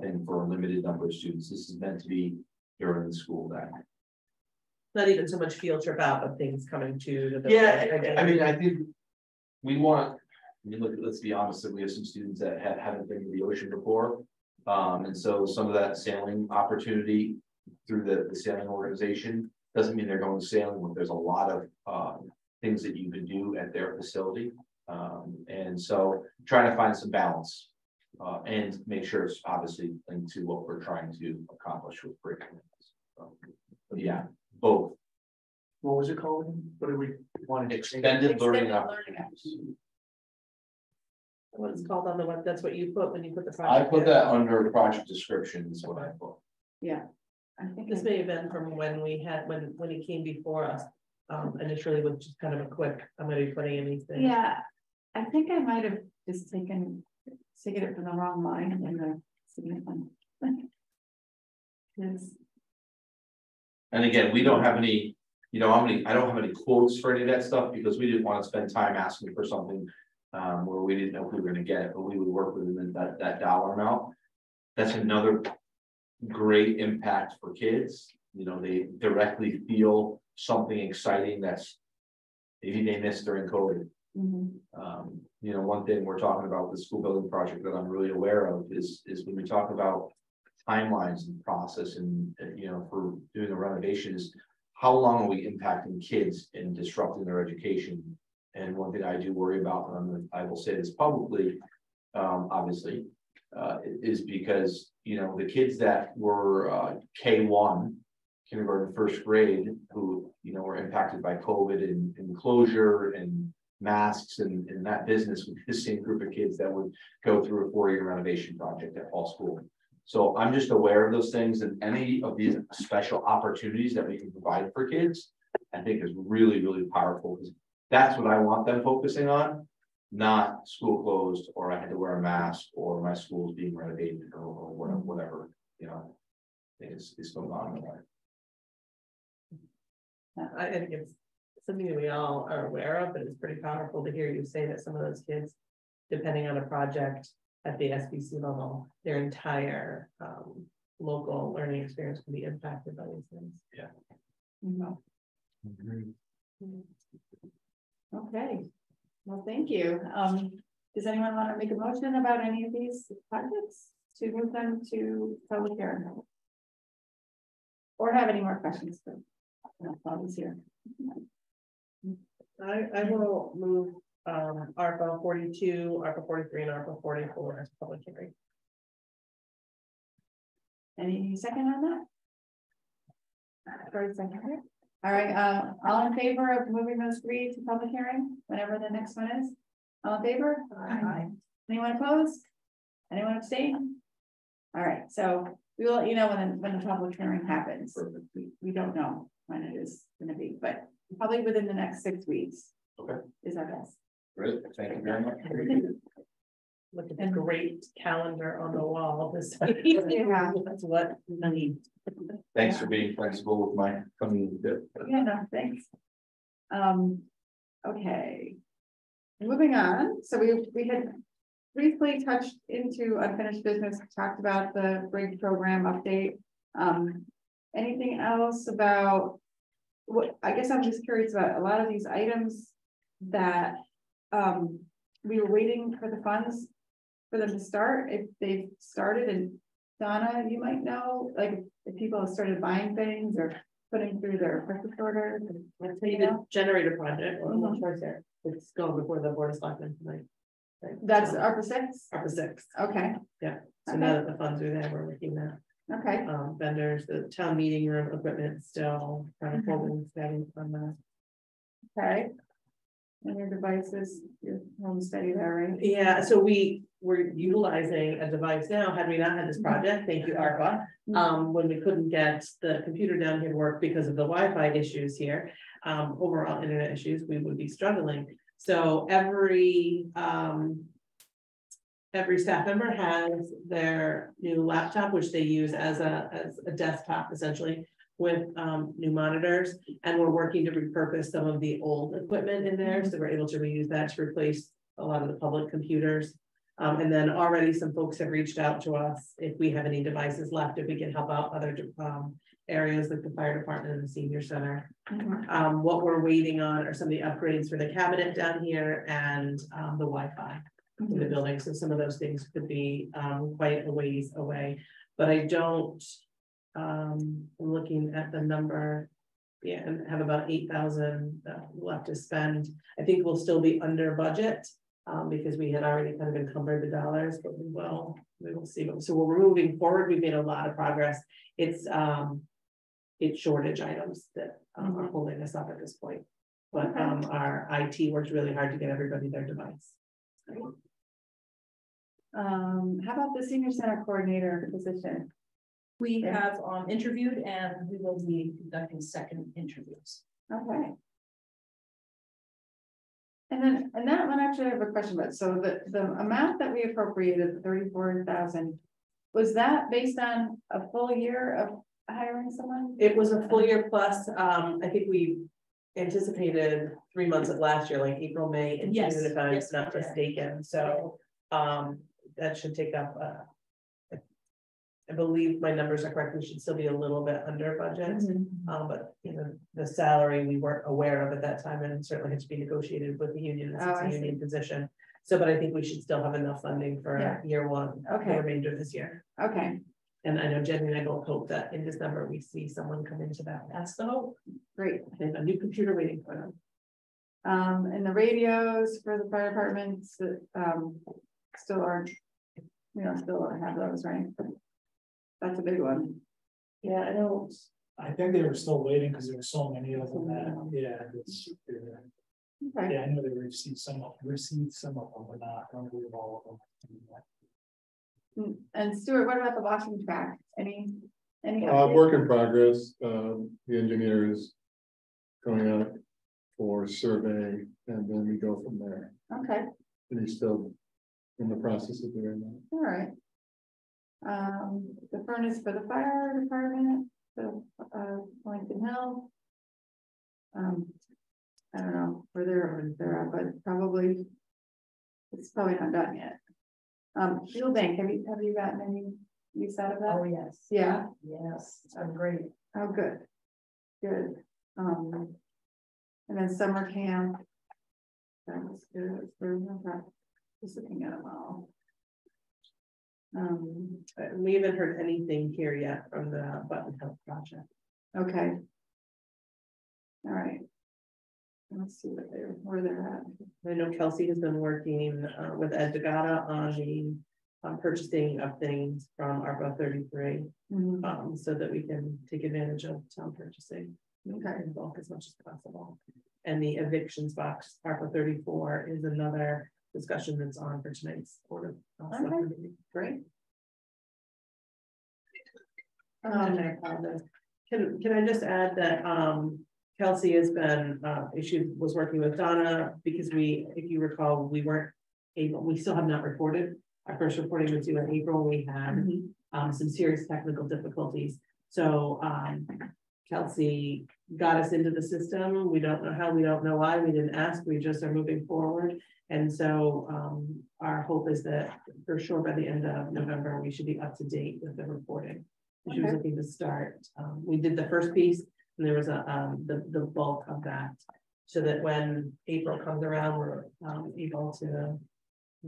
thing for a limited number of students. This is meant to be during the school day. Not even so much field trip out, but things coming to the. Yeah, I mean, I think we want, let's be honest, we have some students that haven't been to the ocean before. And so some of that sailing opportunity through the sailing organization doesn't mean they're going sailing. There's a lot of things that you can do at their facility. And so trying to find some balance and make sure it's obviously linked to what we're trying to accomplish with curriculum. Yeah, both. What was it called? What did we want? Extended learning opportunities. What it's called on the web, that's what you put when you put the I project. put that under project description is what I put. Yeah. I think This may have been from when we had, when he came before us, initially with just kind of a quick, I'm gonna be putting in these things. Yeah, I think I might have just taken it from the wrong line in the significant. And again, we don't have any, I don't have any quotes for any of that stuff because we didn't want to spend time asking for something where we didn't know if we were gonna get it, but we would work within that dollar amount. That's another great impact for kids. You know, they directly feel something exciting that's maybe they missed during COVID. You know, one thing we're talking about with the school building project that I'm really aware of is when we talk about timelines and process and, you know, for doing a renovation is how long are we impacting kids and disrupting their education? And one thing I do worry about, and I will say this publicly, obviously, is because, you know, the kids that were K1, kindergarten, first grade, who, you know, were impacted by COVID and closure and masks and that business with the same group of kids that would go through a 4-year renovation project at fall school. So I'm just aware of those things, and any of these special opportunities that we can provide for kids, I think is really, really powerful, because that's what I want them focusing on, not school closed, or I had to wear a mask, or my school's being renovated, or whatever, you know, is going on in life. I think it's something that we all are aware of, but it's pretty powerful to hear you say that some of those kids, depending on a project at the SBC level, their entire local learning experience can be impacted by these things. Yeah. Okay, well, thank you. Does anyone want to make a motion about any of these projects to move them to public hearing? Or have any more questions? Here. I will move ARPA 42, ARPA 43, and ARPA 44 as public hearing. Any second on that? First, second. All right, all in favor of moving those 3 to public hearing, whenever the next one is? All in favor? Aye. Anyone opposed? Anyone abstain? All right, so we will let you know when the public hearing happens. We don't know when it is going to be, but probably within the next 6 weeks. Okay. Is our guess. Great, thank you very much. Look at the great calendar on the wall this week. Yeah. That's what I need. Thanks for being flexible with my coming. Yeah, no, thanks. Okay. Moving on. So we had briefly touched into unfinished business, talked about the bridge program update. Anything else about what, I guess I'm just curious about a lot of these items that we were waiting for the funds for them to start, if they've started. And Donna, you might know, like if people have started buying things or putting through their purchase orders. Let's say the generator project, or one choice there. It's going before the board of selectmen tonight. Right. That's so, ARPA 6? ARPA 6. Okay. Yeah. So okay. now that the funds are there, we're working that. Okay. Vendors, the town meeting room equipment still kind of holding steady on that. Okay. And your devices, your home steady there, right? Yeah, so we were utilizing a device now. Had we not had this project, thank you, ARPA, when we couldn't get the computer down here to work because of the Wi-Fi issues here, overall internet issues, we would be struggling. So every staff member has their new laptop, which they use as a desktop essentially, with new monitors, and we're working to repurpose some of the old equipment in there, so we're able to reuse that to replace a lot of the public computers. And then already some folks have reached out to us if we have any devices left, if we can help out other areas like the fire department and the senior center. What we're waiting on are some of the upgrades for the cabinet down here and the Wi-Fi in the building. So some of those things could be quite a ways away, but I don't. I'm looking at the number, yeah, and have about 8,000 left to spend. I think we'll still be under budget because we had already kind of encumbered the dollars, but we will see. So we're moving forward. We've made a lot of progress. It's shortage items that are holding us up at this point, but our IT worked really hard to get everybody their device. How about the senior center coordinator position? We have interviewed, and we will be conducting second interviews. Okay. And that one actually I have a question about. So the amount that we appropriated, 34,000, was that based on a full year of hiring someone? It was a full year plus. I think we anticipated 3 months of last year, like April, May, and June, Yes, if I'm yes, not yeah. mistaken. So that should take up. I believe my numbers are correct. We should still be a little bit under budget, but you know the salary we weren't aware of at that time, and certainly had to be negotiated with the union. It's a union position. So, but I think we should still have enough funding for year one, the remainder of this year. Okay. And I know Jenny and I both hope that in December we see someone come into that. That's the hope. Great. And a new computer waiting for them. And the radios for the fire departments still aren't, still don't have those, right? That's a big one. Yeah, I don't. I think they were still waiting because there were so many of them that, Okay. yeah, I know they received some of them, but not all of them. And Stuart, what about the washing track? Any work in progress. The engineer is going out for survey, and then we go from there. Okay. And he's still in the process of doing that. All right. The furnace for the fire department, the Lincoln Hill. I don't know where they're at, but probably it's probably not done yet. Fuel bank, have you gotten any use out of that? Oh, yes. Yeah. Yes, I'm great. Oh, good. Good. And then summer camp. That was good. Just looking at them all. We haven't heard anything here yet from the Button Health Project. Okay. All right. Let's see where they're at. I know Kelsey has been working with Ed Degata on the purchasing of things from ARPA 33, so that we can take advantage of town purchasing in bulk as much as possible. And the evictions box, ARPA 34, is another discussion that's on for tonight's order. Great. Can I just add that Kelsey has been she was working with Donna because if you recall, we weren't able, we still have not reported. Our first reporting was due in April. We had some serious technical difficulties. So Kelsey got us into the system. We don't know how, we don't know why, we didn't ask, we just are moving forward. And so our hope is that for sure by the end of November, we should be up to date with the reporting. She was looking to start. We did the first piece, and there was the bulk of that, so that when April comes around, we're able to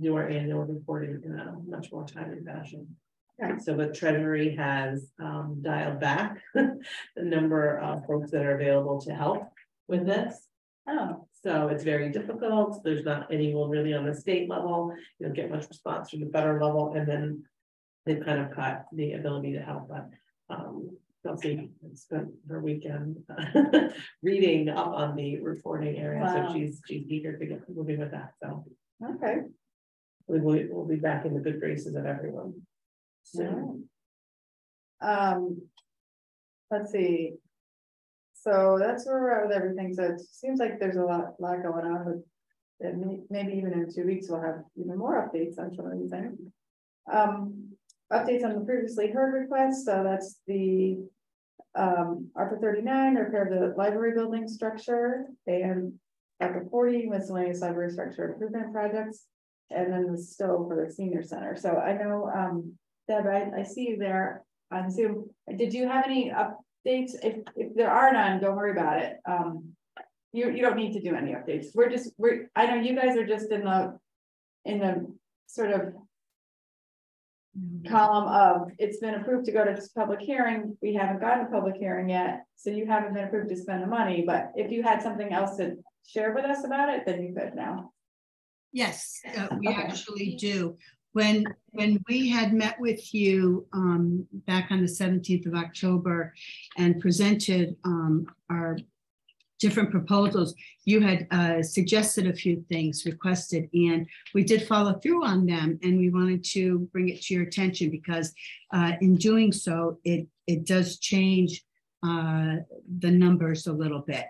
do our annual reporting in a much more timely fashion. Okay. So the Treasury has dialed back the number of folks that are available to help with this. Oh, so it's very difficult. There's not anyone really on the state level. You don't get much response from the federal level, and then they've kind of cut the ability to help. But Kelsey spent her weekend reading up on the reporting area, so she's eager to get moving with that. So okay, we'll be back in the good graces of everyone. So let's see. So that's where we're at with everything. So it seems like there's a lot going on, but maybe even in 2 weeks we'll have even more updates on some of these things. Updates on the previously heard request. So that's the ARPA 39, repair of the library building structure, and ARPA 40, miscellaneous library structure improvement projects, and then the stove for the senior center. So I know, Deb, I see you there on Zoom. Did you have any updates? If there are none, don't worry about it. You don't need to do any updates. I know you guys are just in the sort of column of it's been approved to go to this public hearing. We haven't gotten a public hearing yet, so you haven't been approved to spend the money. But if you had something else to share with us about it, then you could now. Yes, we actually do. When we had met with you back on the 17th of October and presented our different proposals, you had suggested a few things, requested, and we did follow through on them, and we wanted to bring it to your attention because in doing so, it does change the numbers a little bit.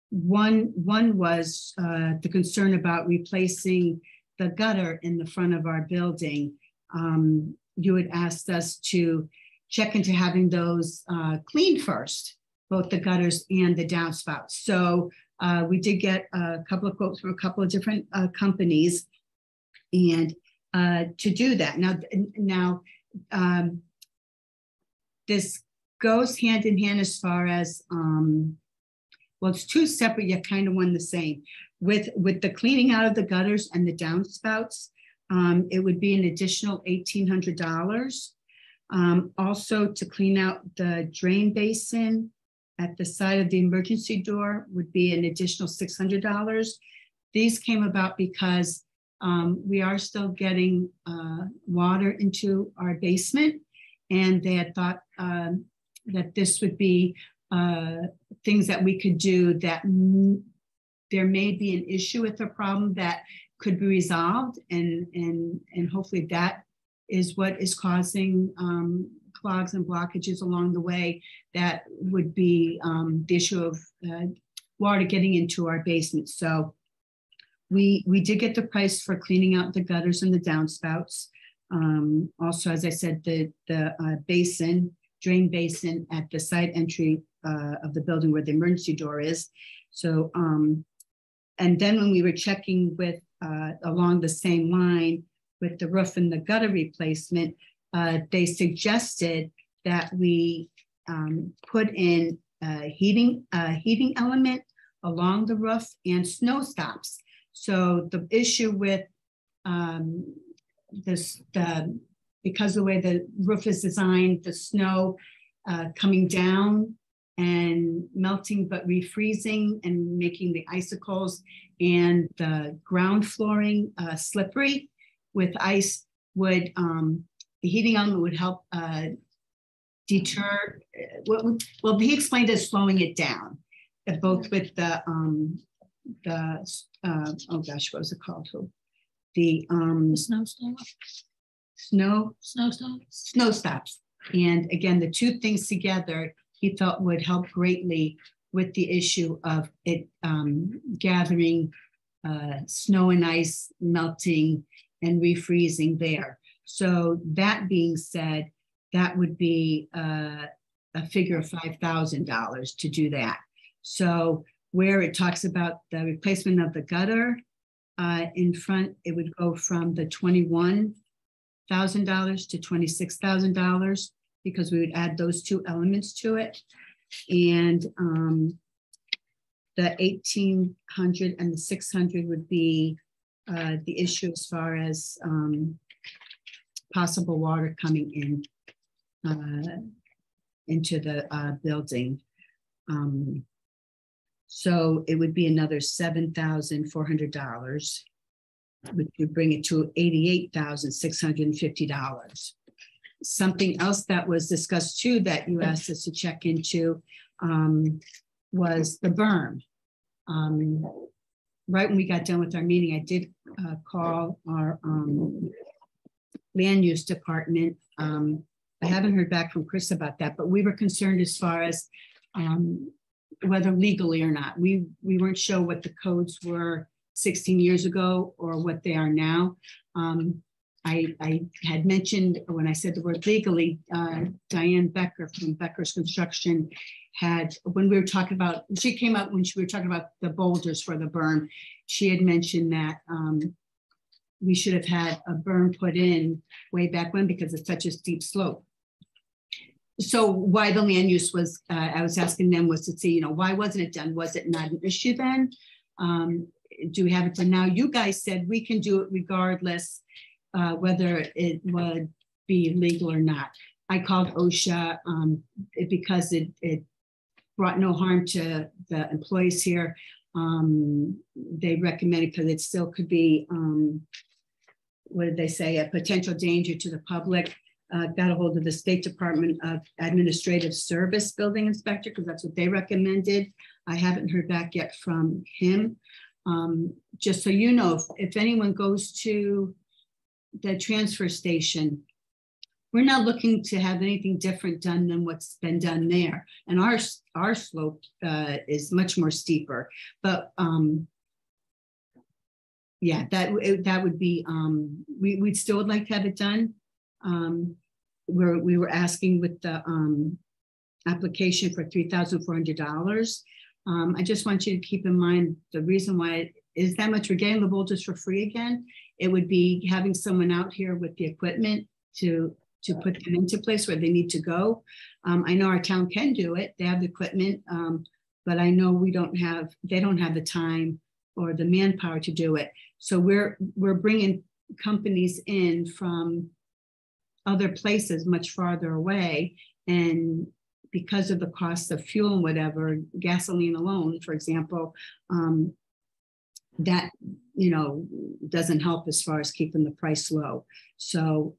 One was the concern about replacing the gutter in the front of our building. You had asked us to check into having those cleaned first both the gutters and the downspouts. So we did get a couple of quotes from a couple of different companies, and to do that. Now, this goes hand in hand as far as, well, it's two separate, yet kind of one the same. With the cleaning out of the gutters and the downspouts, it would be an additional $1,800. Also, to clean out the drain basin at the side of the emergency door would be an additional $600. These came about because we are still getting water into our basement, and they had thought that this would be things that we could do, that there may be an issue with a problem that could be resolved, and hopefully that is what is causing clogs and blockages along the way. That would be the issue of water getting into our basement. So we did get the price for cleaning out the gutters and the downspouts. Also, as I said, the drain basin at the side entry of the building where the emergency door is. So, and then when we were checking with along the same line with the roof and the gutter replacement, they suggested that we put in a heating element along the roof and snow stops. So the issue with because of the way the roof is designed, the snow coming down and melting but refreezing and making the icicles and the ground flooring slippery with ice would, the heating element would help deter, well, he explained as slowing it down, both with the oh gosh, what was it called? The snow stops. And again, the two things together, he felt would help greatly with the issue of it gathering snow and ice, melting and refreezing there. So that being said, that would be a figure of $5,000 to do that. So where it talks about the replacement of the gutter in front, it would go from the $21,000 to $26,000 because we would add those two elements to it. And the 1,800 and the 600 would be the issue as far as possible water coming in into the building. So it would be another $7,400, which would bring it to $88,650. Something else that was discussed too that you asked us to check into was the berm. Right when we got done with our meeting, I did call our land use department. I haven't heard back from Chris about that, but we were concerned as far as whether legally or not. We weren't sure what the codes were 16 years ago or what they are now. I had mentioned when I said the word legally, Diane Becker from Becker's Construction had, when we were talking about, she came up when we were talking about the boulders for the berm, she had mentioned that we should have had a berm put in way back when because it's such a steep slope. So why the land use was, I was asking them was to see, you know, why wasn't it done? Was it not an issue then? Do we have it done now? You guys said we can do it regardless whether it would be legal or not. I called OSHA because it brought no harm to the employees here. They recommended because it still could be, what did they say, a potential danger to the public. Got a hold of the State Department of Administrative Service building inspector because that's what they recommended. I haven't heard back yet from him. Just so you know, if anyone goes to the transfer station, we're not looking to have anything different done than what's been done there. And our slope is much more steeper, but yeah, that would be, we'd still would like to have it done. We were asking with the application for $3,400. I just want you to keep in mind the reason why it is that much. We're getting the voltage for free again. It would be having someone out here with the equipment to put them into place where they need to go. I know our town can do it. They have the equipment, but I know they don't have the time or the manpower to do it. So we're bringing companies in from other places much farther away, and because of the cost of fuel and whatever, gasoline alone, for example, that, you know, doesn't help as far as keeping the price low. So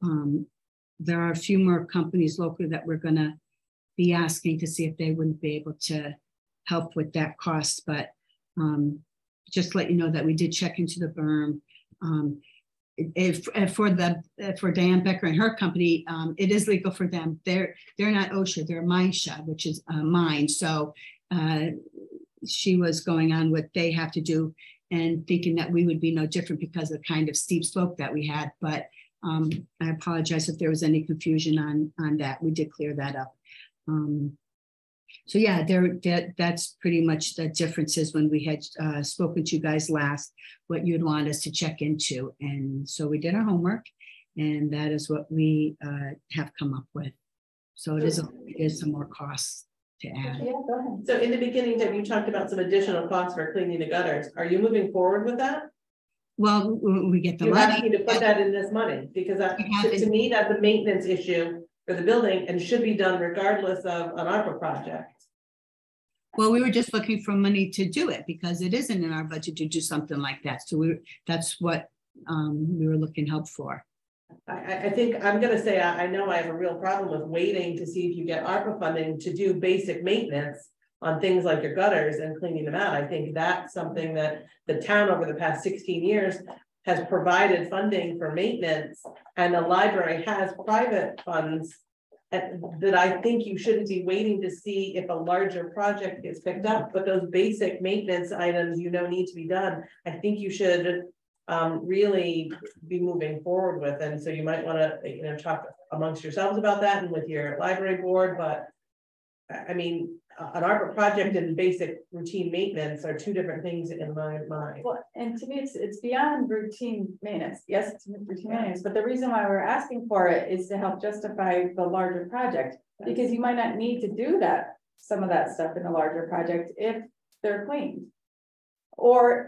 there are a few more companies locally that we're going to be asking to see if they wouldn't be able to help with that cost. But just to let you know that we did check into the berm. For Diane Becker and her company, it is legal for them. They're not OSHA, they're MISHA, which is mine. So she was going on what they have to do and thinking that we would be no different because of the kind of steep slope that we had. But I apologize if there was any confusion on that. We did clear that up. So yeah, that's pretty much the differences when we had spoken to you guys last, what you'd want us to check into. And so we did our homework, and that is what we have come up with. So it is some more costs to add. Yeah, go ahead. So in the beginning, Deb, you talked about some additional costs for cleaning the gutters. Are you moving forward with that? Well, we get the You money. have to put that in this money, because to me, that's a maintenance issue for the building and should be done regardless of an ARPA project. Well, we were just looking for money to do it because it isn't in our budget to do something like that. So that's what we were looking help for. I think I'm going to say, I know I have a real problem with waiting to see if you get ARPA funding to do basic maintenance on things like your gutters and cleaning them out. I think that's something that the town over the past 16 years has provided funding for maintenance, and the library has private funds that I think you shouldn't be waiting to see if a larger project gets picked up, but those basic maintenance items, you know, need to be done. I think you should really be moving forward with. And so you might want to, you know, talk amongst yourselves about that and with your library board. But I mean, an ARPA project and basic routine maintenance are two different things in my mind. Well, and to me, it's beyond routine maintenance. Yes, it's routine maintenance, but the reason why we're asking for it is to help justify the larger project, because you might not need to do some of that stuff in the larger project if they're cleaned. Or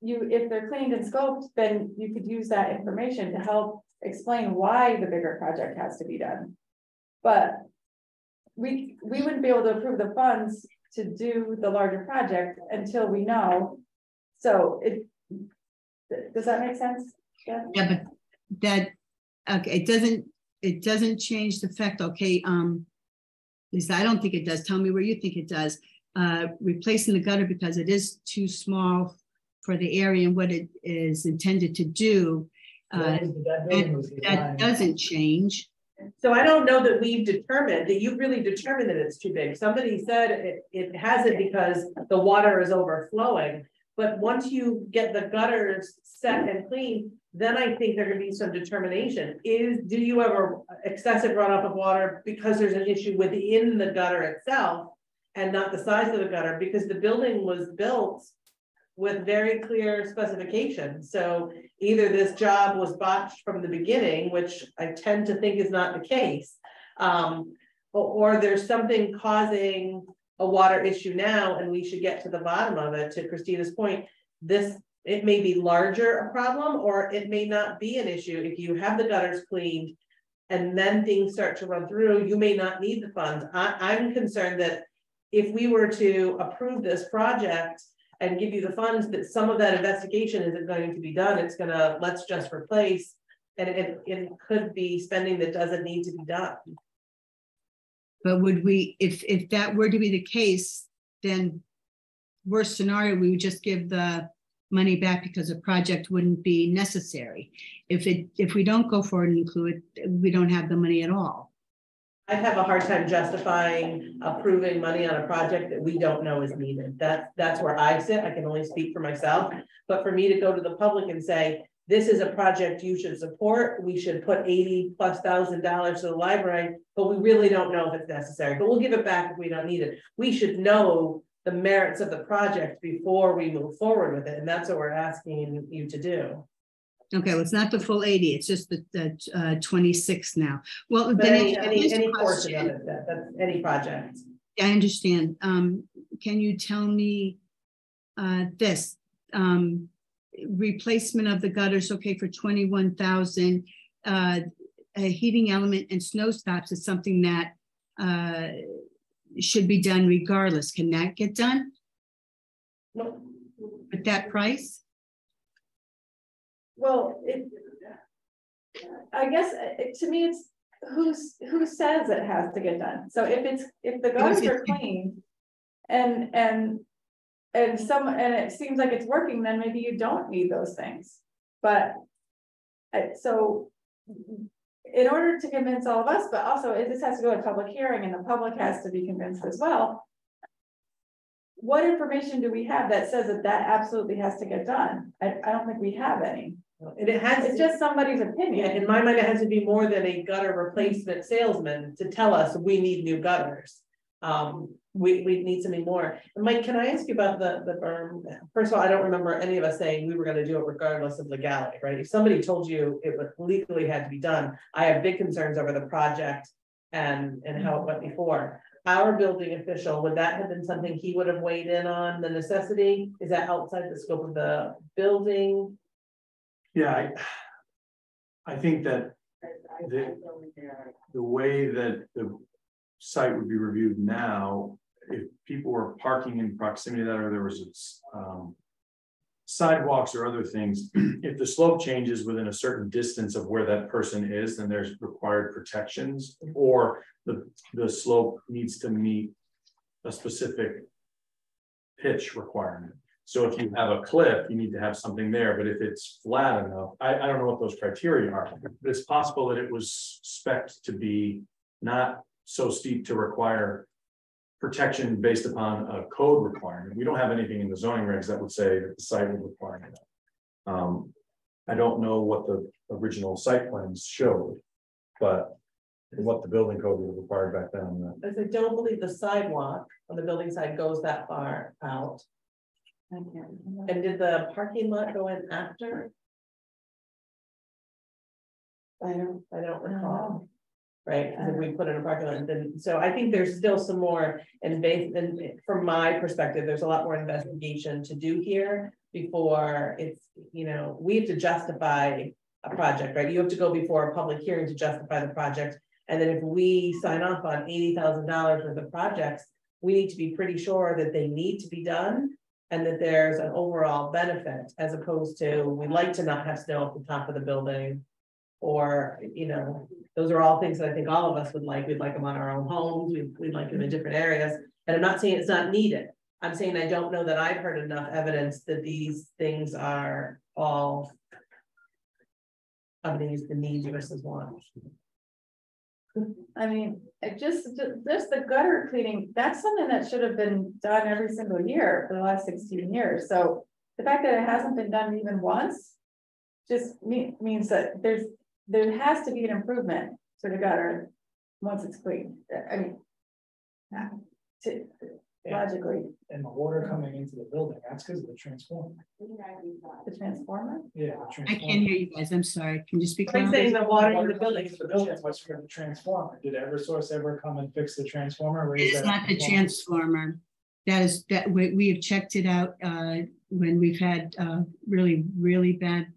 if they're cleaned and scoped, then you could use that information to help explain why the bigger project has to be done. But we wouldn't be able to approve the funds to do the larger project until we know. So does that make sense? Yeah, but that, okay, it doesn't change the fact, okay, Lisa, I don't think it does. Tell me where you think it does. Replacing the gutter because it is too small for the area and what it is intended to do, that doesn't change. So I don't know that we've determined that you've really determined that it's too big. Somebody said it hasn't because the water is overflowing. But once you get the gutters set and clean, then I think there can be some determination. Do you have an excessive runoff of water because there's an issue within the gutter itself and not the size of the gutter? Because the building was built with very clear specifications. So either this job was botched from the beginning, which I tend to think is not the case, or there's something causing a water issue now and we should get to the bottom of it. To Christina's point, it may be larger a problem, or it may not be an issue. If you have the gutters cleaned and then things start to run through, you may not need the funds. I'm concerned that if we were to approve this project and give you the funds, that some of that investigation isn't going to be done. It's gonna, let's just replace, and it could be spending that doesn't need to be done. But would we, if that were to be the case, then worst scenario, we would just give the money back because the project wouldn't be necessary. If we don't go forward and include it, we don't have the money at all. I'd have a hard time justifying approving money on a project that we don't know is needed. That's where I sit. I can only speak for myself. But for me to go to the public and say, this is a project you should support. We should put $80,000+ to the library, but we really don't know if it's necessary, but we'll give it back if we don't need it. We should know the merits of the project before we move forward with it. And that's what we're asking you to do. Okay, well, it's not the full 80, it's just the 26 now. Well, But then any portion of it, that's any project. I understand. Can you tell me this? Replacement of the gutters, okay, for 21,000. A heating element and snow stops is something that should be done regardless. Can that get done? No. At that price? Well, I guess to me, it's who says it has to get done. So if the gutters are clean and it seems like it's working, then maybe you don't need those things. But so in order to convince all of us, but also this has to go to public hearing and the public has to be convinced as well. What information do we have that says that absolutely has to get done? I don't think we have any. And it's just somebody's opinion. In my mind, it has to be more than a gutter replacement salesman to tell us we need new gutters. We need something more. And Mike, can I ask you about the berm? First of all, I don't remember any of us saying we were going to do it regardless of legality, right? If somebody told you it would legally had to be done, I have big concerns over the project and how it went before. Our building official, would that have been something he would have weighed in on, the necessity? Is that outside the scope of the building? Yeah, I think that the way that the site would be reviewed now, if people were parking in proximity to that, or there was sidewalks or other things, if the slope changes within a certain distance of where that person is, then there's required protections, or the slope needs to meet a specific pitch requirement. So if you have a cliff, you need to have something there, but if it's flat enough, I don't know what those criteria are, but it's possible that it was spec'd to be not so steep to require protection based upon a code requirement. We don't have anything in the zoning regs that would say that the site would require that. I don't know what the original site plans showed, but what the building code would have required back then. As I don't believe the sidewalk on the building side goes that far out. And did the parking lot go in after? I don't recall. Right, because if we put in a parking lot, then so I think there's still some more, and from my perspective, there's a lot more investigation to do here before it's, we have to justify a project, right? You have to go before a public hearing to justify the project, and then if we sign off on $80,000 worth of projects, we need to be pretty sure that they need to be done and that there's an overall benefit, as opposed to we'd like to not have snow at the top of the building, or those are all things that I think all of us would like. We'd like them on our own homes. We'd like them in different areas. And I'm not saying it's not needed. I'm saying I don't know that I've heard enough evidence that these things are all the needs versus wants. I mean, just the gutter cleaning, that's something that should have been done every single year for the last 16 years. So the fact that it hasn't been done even once just means that there has to be an improvement to the gutter once it's clean. I mean, logically. And the water coming into the building, that's because of the transformer. The transformer? Yeah. I can't hear you guys. I'm sorry. Can you speak I'm louder? saying the water in the building. The building was for the transformer. Did Eversource ever come and fix the transformer? It's not the transformer. That we have checked it out when we've had really, really bad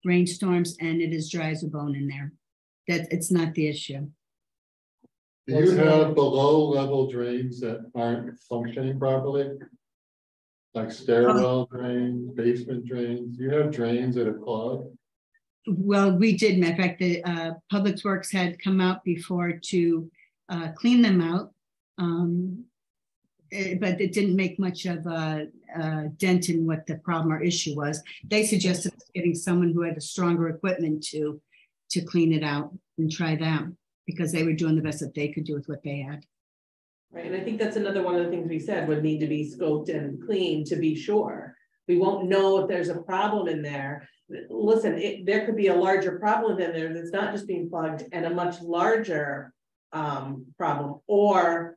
rainstorms, and it is dry as a bone in there. That it's not the issue. Do you have below level drains that aren't functioning properly? Like stairwell drains, basement drains? Do you have drains that are clogged? Well, we did. In fact, the Public Works had come out before to clean them out. But it didn't make much of a dent in what the problem or issue was. They suggested getting someone who had a stronger equipment to clean it out and try them, because they were doing the best that they could do with what they had. Right, and I think that's another one of the things we said would need to be scoped and cleaned to be sure, We won't know if there's a problem in there. Listen, there could be a larger problem in there that's not just being plugged, and a much larger problem, or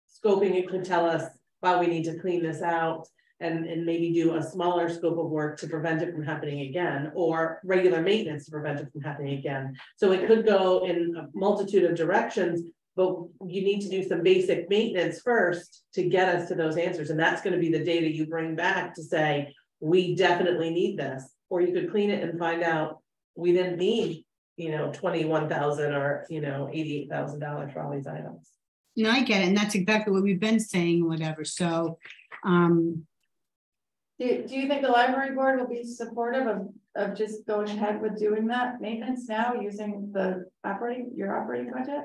scoping it could tell us, wow, we need to clean this out and maybe do a smaller scope of work to prevent it from happening again, or regular maintenance to prevent it from happening again. So it could go in a multitude of directions, but you need to do some basic maintenance first to get us to those answers. And that's going to be the data you bring back to say, we definitely need this. Or you could clean it and find out we didn't need, you know, $21,000 or, you know, $88,000 for all these items. No, I get it. And that's exactly what we've been saying, whatever. So, do you think the library board will be supportive of just going ahead with doing that maintenance now using the your operating budget?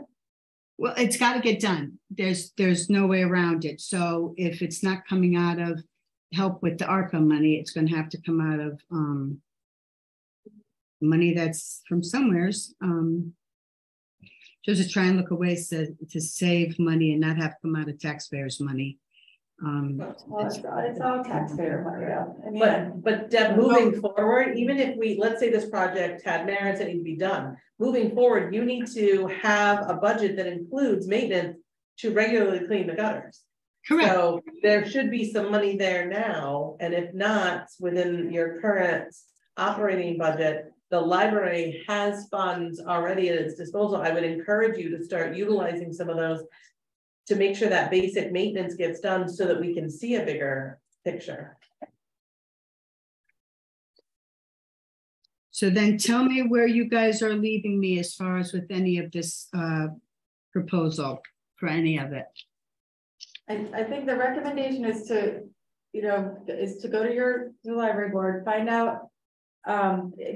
well, it's got to get done. There's no way around it. So if it's not coming out of help with the ARPA money, it's going to have to come out of money that's from somewheres. Just to try and look at ways to save money and not have to come out of taxpayers' money. Well, it's all taxpayer money. I mean, but Deb, moving forward, even if let's say this project had merits that need to be done, moving forward, you need to have a budget that includes maintenance to regularly clean the gutters. Correct. So there should be some money there now, and if not, within your current operating budget, the library has funds already at its disposal. I would encourage you to start utilizing some of those to make sure that basic maintenance gets done so that we can see a bigger picture. So then tell me where you guys are leaving me as far as with any of this proposal for any of it. I think the recommendation is to, go to your library board, find out,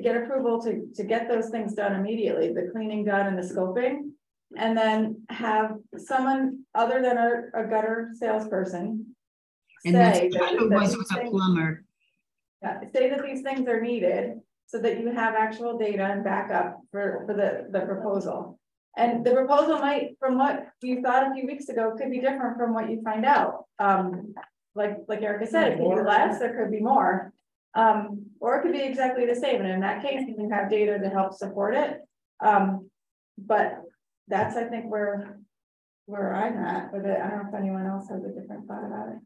get approval to get those things done immediately, the cleaning done and the scoping, and then have someone other than a gutter salesperson And say that's what it was with a plumber. Say that these things are needed so that you have actual data and backup for the proposal. And the proposal might, from what you thought a few weeks ago, could be different from what you find out. Like Erica said, it could be less, there could be more. Or it could be exactly the same. And in that case, you can have data to help support it. But that's, I think, where I'm at with it. I don't know if anyone else has a different thought about it.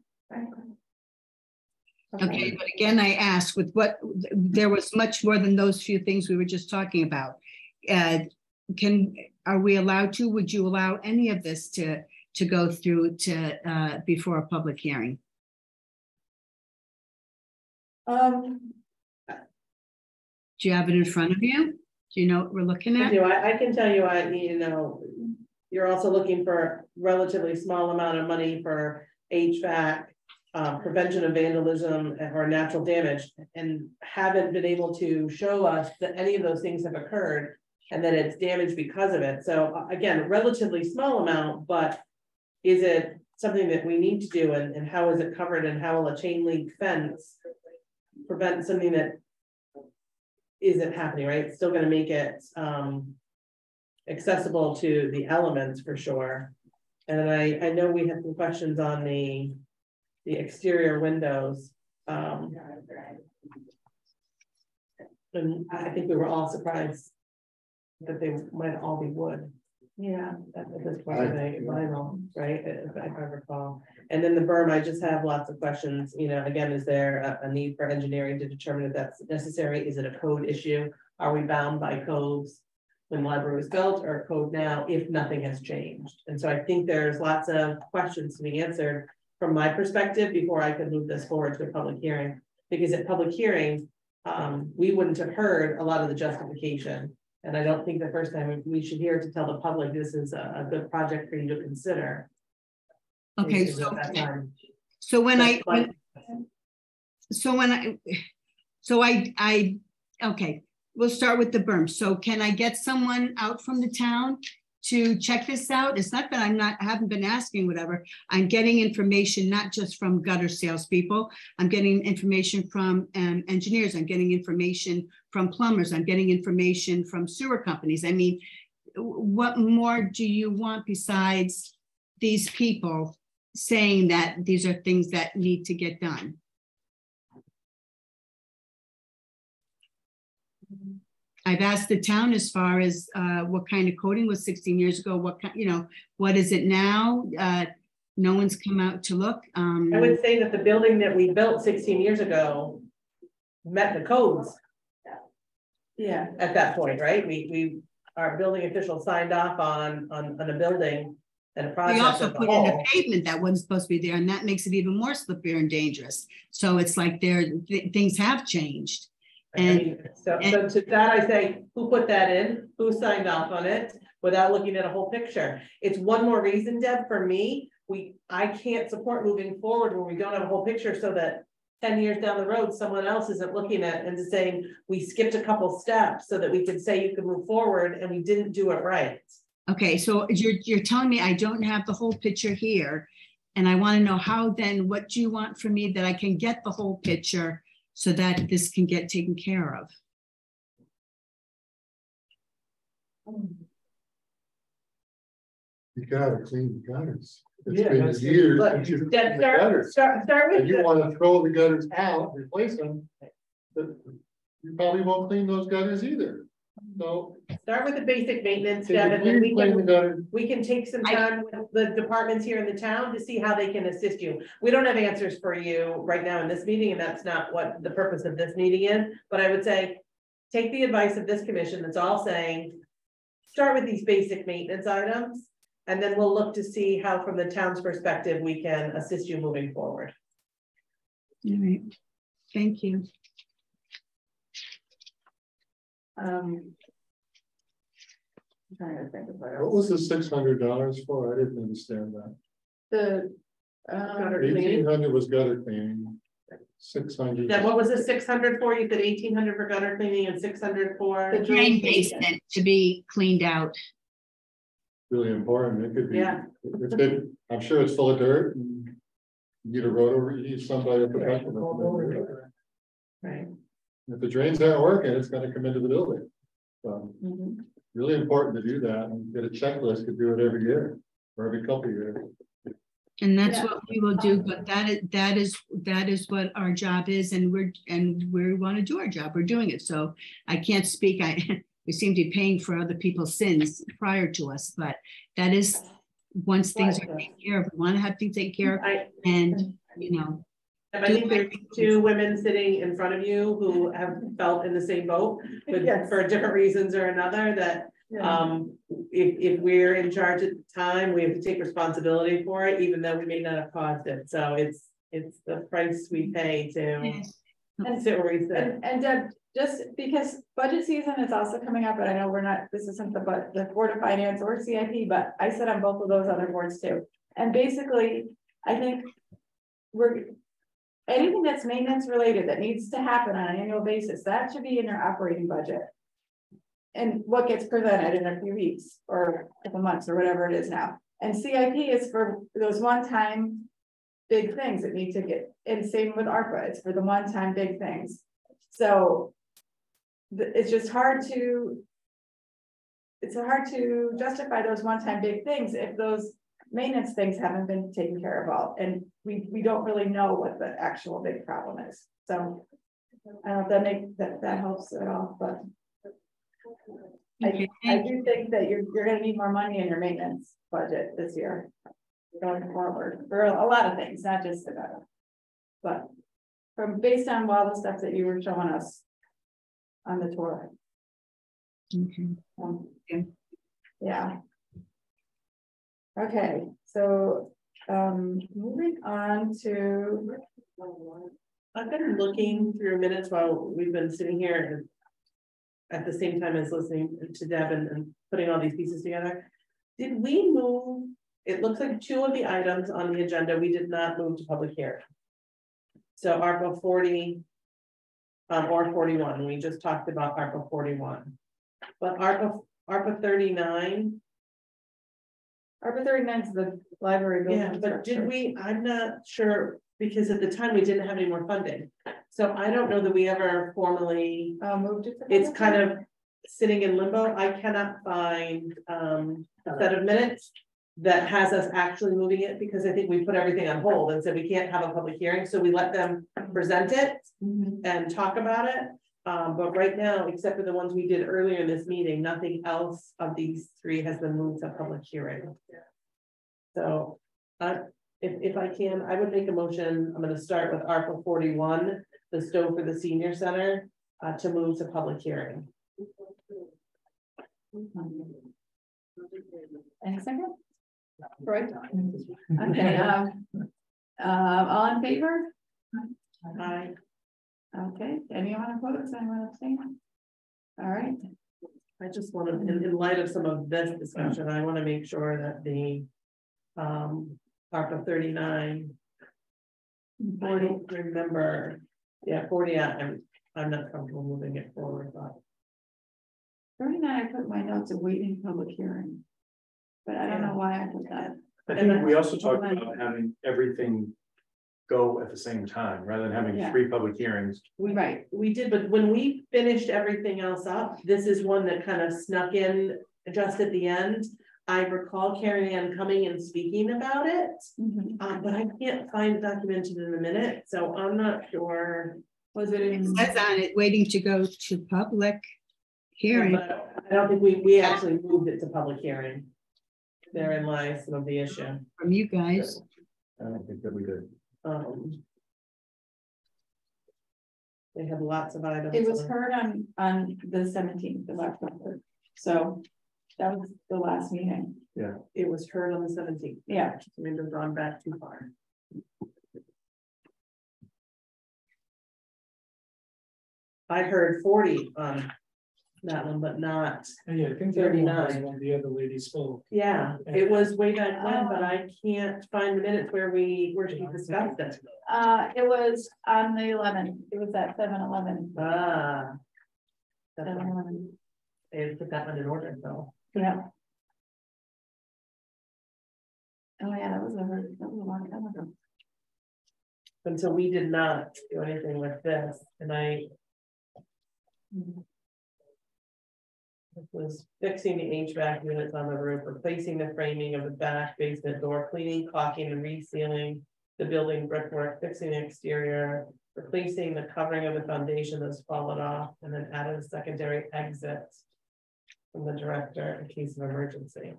Okay, but again, I asked with what, there was much more than those few things we were just talking about. Are we allowed to, would you allow any of this to go through to before a public hearing? Um, Do you have it in front of you? Do you know what we're looking at? I can tell you, you're also looking for relatively small amount of money for HVAC, prevention of vandalism or natural damage, and haven't been able to show us that any of those things have occurred and that it's damaged because of it. So again, relatively small amount, but is it something that we need to do, and how is it covered, and how will a chain link fence prevent something that isn't happening, right? It's still going to make it accessible to the elements for sure. And I know we had some questions on the exterior windows. And I think we were all surprised that they might all be wood. yeah. At this point, they vinyl, right? If I recall. And then the berm, I just have lots of questions. Again, is there a need for engineering to determine if that's necessary? Is it a code issue? Are we bound by codes when the library was built, or code now if nothing has changed? And so I think there's lots of questions to be answered from my perspective before I could move this forward to a public hearing. Because at public hearing, we wouldn't have heard a lot of the justification. And I don't think the first time we should hear to tell the public this is a good project for you to consider. Okay, okay, we'll start with the berm. So can I get someone out from the town to check this out? It's not that I haven't been asking whatever. I'm getting information, not just from gutter salespeople. I'm getting information from engineers. I'm getting information from plumbers. I'm getting information from sewer companies. I mean, what more do you want besides these people saying that these are things that need to get done? I've asked the town as far as what kind of coating was 16 years ago, what kind, what is it now? No one's come out to look. I would say that the building that we built 16 years ago met the codes. Yeah. At that point, right? Our building official signed off on a building and a project. We also put in a pavement that wasn't supposed to be there, and that makes it even more slippery and dangerous. So it's like things have changed. So to that I say, who put that in? Who signed off on it without looking at a whole picture? It's one more reason, Deb, for me, I can't support moving forward when we don't have a whole picture, so that 10 years down the road, someone else isn't looking at and saying, we skipped a couple steps so that we could say you could move forward and we didn't do it right. Okay, so you're telling me I don't have the whole picture here, and I want to know how then, what do you want from me that I can get the whole picture so that this can get taken care of? You gotta clean the gutters. It's Yeah, been that's- years Look, since you've Deb, cleaned the gutters. start with And you wanna throw the gutters out, replace them. But you probably won't clean those gutters either. So. start with the basic maintenance, can Deb, you and then please clean the gutters? we can take some time with the departments here in the town to see how they can assist you. We don't have answers for you right now in this meeting, and that's not what the purpose of this meeting is. But I would say, take the advice of this commission that's all saying, start with these basic maintenance items, and then we'll look to see how, from the town's perspective, we can assist you moving forward. All right, thank you. I'm trying to think of What was the $600 for? I didn't understand that. the Gutter cleaning. 1,800 was gutter cleaning. 600. Then what was the 600 for? You said 1,800 for gutter cleaning and 600 for The Drain basement to be cleaned out. Really important. It could be. Yeah. I'm sure it's full of dirt. And you need a road over. You need somebody to protect it. right. If the drains aren't working, it's going to come into the building. So really important to do that and get a checklist to do it every year or every couple of years. And that's what we will do, but that is what our job is, and we want to do our job. We're doing it. So I can't speak. We seem to be paying for other people's sins prior to us, but that is once things are taken care of. We want to have things taken care of, and I think there's two women sitting in front of you who have felt in the same boat, but for different reasons or another, that if we're in charge at the time, we have to take responsibility for it, even though we may not have caused it. So it's the price we pay to sit where we sit. And Deb, just because budget season is also coming up, and I know this isn't the Board of Finance or CIP, but I sit on both of those other boards too. And basically, I think anything that's maintenance related that needs to happen on an annual basis, that should be in your operating budget. And what gets presented in a few weeks or a couple months or whatever it is now. And CIP is for those one-time big things that need to get, and same with ARPA, it's for the one-time big things. So it's just hard to justify those one-time big things if those maintenance things haven't been taken care of all, and we don't really know what the actual big problem is. So I don't know if that helps at all, but I do think that you're going to need more money in your maintenance budget this year going forward for a lot of things, not just the gutter, but based on all the stuff that you were showing us on the tour. Okay. Yeah. Okay, so moving on to. I've been looking through minutes while we've been sitting here at the same time as listening to Deb and putting all these pieces together. Did we move? It looks like two of the items on the agenda we did not move to public hearing. So ARPA 40 or 41. We just talked about ARPA 41, but ARPA 39. ARPA 39 is the library building. Yeah, but did we? I'm not sure, because at the time we didn't have any more funding. So I don't know that we ever formally moved it. It's kind of sitting in limbo. I cannot find a set of minutes that has us actually moving it, because I think we put everything on hold and said we can't have a public hearing. So we let them present it and talk about it. But right now, except for the ones we did earlier in this meeting, nothing else of these three has been moved to public hearing. So, if I can, I would make a motion. I'm gonna start with ARPA 41, the stove for the senior center, to move to public hearing. Any second? Right. Okay, all in favor? Aye. Okay, anyone opposed, anyone abstain? All right, I just want to, in light of some of this discussion, I want to make sure that the ARPA 39. I don't remember. Yeah, 40. I'm not comfortable moving it forward, but 39, I put my notes of waiting public hearing. But I don't know why I put that. I think we also talked about having everything go at the same time, rather than having Yeah. 3 public hearings. we did, but when we finished everything else up, this is one that kind of snuck in just at the end. I recall Carrie Ann coming and speaking about it, but I can't find it documented in a minute, so I'm not sure. Was it It in? says on it, waiting to go to public hearing. But I don't think we actually moved it to public hearing. Therein lies some of the issue. From you guys. I don't think that we did. They had lots of items. It was heard on the 17th of October, so that was the last meeting. It was heard on the 17th. Yeah. So maybe we've gone back too far. I heard 40 on that one, but not, Yeah, I think the other one was 39. when the other lady spoke. yeah, it was way back when, but I can't find the minutes where she discussed it. It was on the 11th. It was at 7-11. Ah. That's right. 7-11. They put that one in order, so. Yeah. Oh yeah, that was a long time ago. And so we did not do anything with this, and it was fixing the HVAC units on the roof, replacing the framing of the back basement door, cleaning, caulking, and resealing the building brickwork, fixing the exterior, replacing the covering of the foundation that's fallen off, and then added a secondary exit from the director in case of emergency.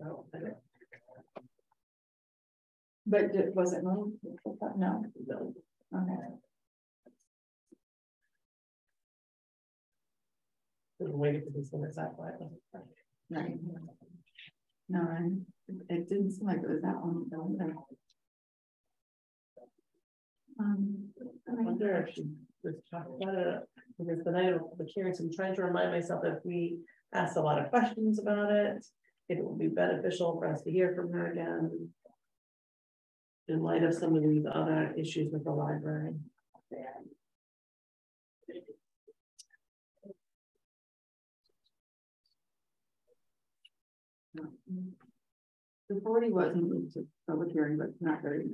So, But was it moved? No. Okay. waiting for this one exactly. Right. No, it didn't seem like it was that one. I wonder if she was talking about it because the night of the hearing, so I'm trying to remind myself that if we asked a lot of questions about it, it will be beneficial for us to hear from her again in light of some of these other issues with the library. The 40 wasn't moved to public hearing, but not very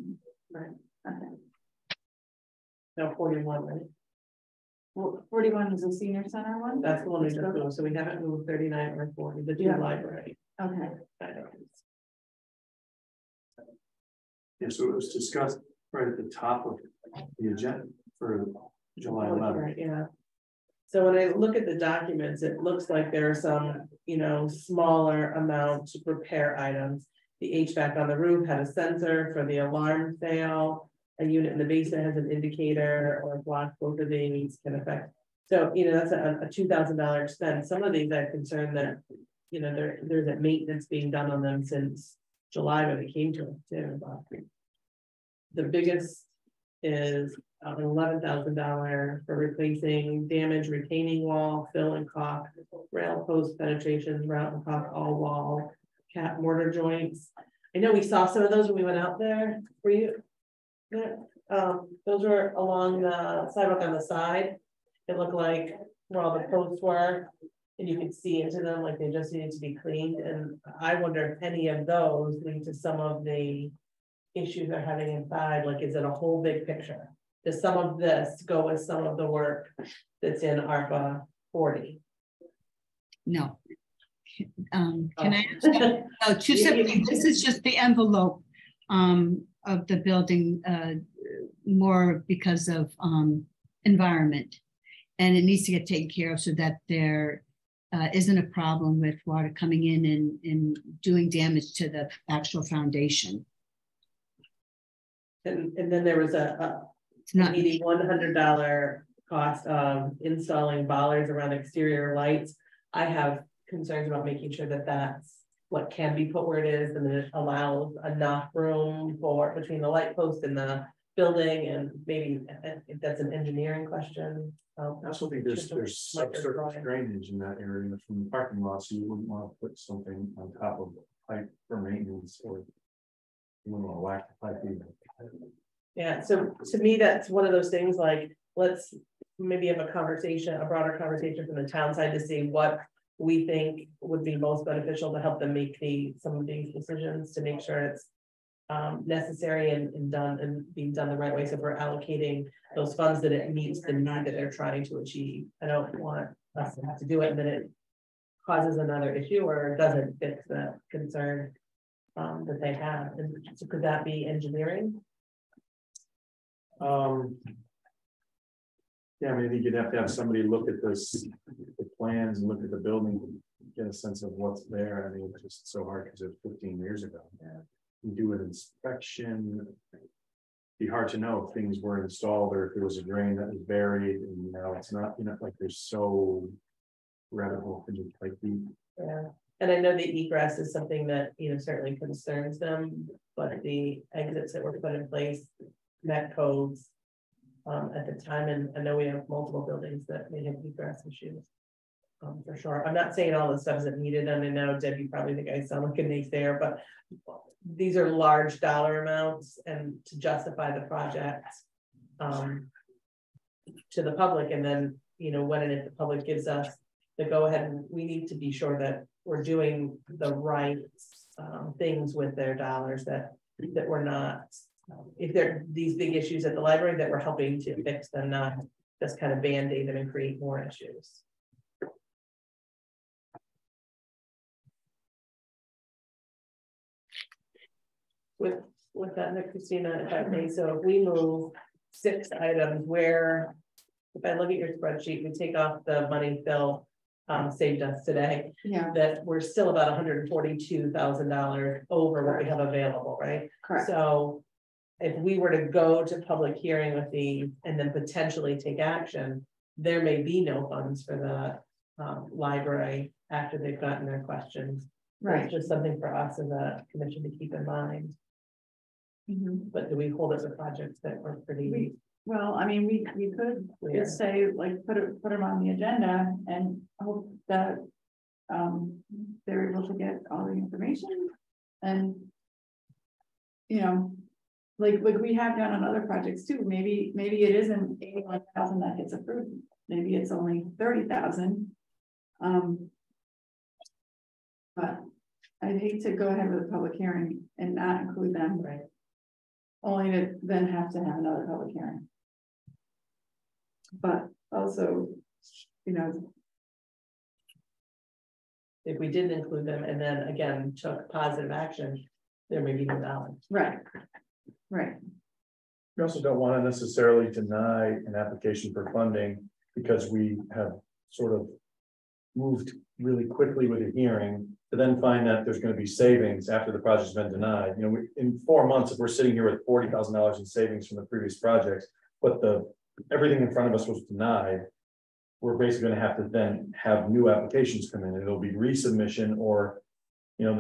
right. Okay. No, 41, right? Well, 41 is a senior center one. That's the one we just moved, so we haven't moved 39 or 40, the two library. Okay. Yeah, so it was discussed right at the top of the agenda for July 11th. Yeah. So when I look at the documents, it looks like there are some, smaller amount repair items. The HVAC on the roof had a sensor for the alarm fail. A unit in the basement has an indicator or a block. Both of these can affect. So, that's a $2,000 expense. Some of these I'm concerned that, there's a maintenance being done on them since July when it came to us too. But the biggest is an $11,000 for replacing damaged retaining wall, fill and caulk, rail post penetrations, route and caulk all wall, cap mortar joints. I know we saw some of those when we went out there. Were you? Yeah. Those were along the sidewalk on the side. It looked like where all the posts were, and you could see into them like they just needed to be cleaned. And I wonder if any of those lead to some of the issues they're having inside. Like, is it a whole big picture? Does some of this go with some of the work that's in ARPA 40? No. Can I answer? No, too simply, this is just the envelope of the building, more because of environment. And it needs to get taken care of so that there isn't a problem with water coming in and doing damage to the actual foundation. And then there was a needing $100 cost of installing bollards around exterior lights. I have concerns about making sure that that's what can be put where it is, and that it allows enough room for between the light post and the building, and maybe if that's an engineering question. I also think there's subsurface drainage in that area from the parking lot, so you wouldn't want to put something on top of the pipe for maintenance, or you wouldn't want to whack the pipe either. Yeah, so to me, that's one of those things, like, let's maybe have a broader conversation from the town side to see what we think would be most beneficial to help them make some of these decisions, to make sure it's necessary and done and being done the right way. So if we're allocating those funds, that it meets the need that they're trying to achieve. I don't want us to have to do it and then it causes another issue or doesn't fix the concern that they have. And so could that be engineering? Yeah, I mean, I think you'd have to have somebody look at the plans and look at the building, get a sense of what's there. I mean, it's just so hard because it was 15 years ago. Yeah. You do an inspection. It'd be hard to know if things were installed or if there was a drain that was buried, and you know, it's not, you know, like there's so radical things like the. Yeah. And I know the egress is something that, you know, certainly concerns them, but the exits that were put in place met codes at the time, and I know we have multiple buildings that may have egress issues for sure. I'm not saying all the stuff isn't needed, and I know Deb, you probably think I sound like a naysayer, but these are large dollar amounts, and to justify the project to the public, and then, you know, when and if the public gives us the go ahead, and we need to be sure that we're doing the right things with their dollars, that we're not, if there are these big issues at the library, that we're helping to fix them, not just kind of band-aid them and create more issues. With that, Christina, if I may, so if we move 6 items, where, if I look at your spreadsheet, we take off the money Phil saved us today, Yeah, that we're still about $142,000 over what we have available, right? correct. So if we were to go to public hearing with these and then potentially take action, there may be no funds for the library after they've gotten their questions. Right. It's just something for us as a commission to keep in mind. But do we hold as a project that we're pretty? Well, I mean, we could just say, like, put them on the agenda and hope that they're able to get all the information, and you know, like we have done on other projects too. Maybe it isn't 81,000 that gets approved. Maybe it's only 30,000. But I'd hate to go ahead with a public hearing and not include them. Right. Only to then have to have another public hearing. But also, you know, If we didn't include them and then again took positive action, there may be no balance. right. We also don't want to necessarily deny an application for funding because we have sort of moved really quickly with a hearing to then find that there's going to be savings after the project's been denied. You know, in 4 months, if we're sitting here with $40,000 in savings from the previous projects, but everything in front of us was denied, we're basically going to have to then have new applications come in. It'll be resubmission, or, you know,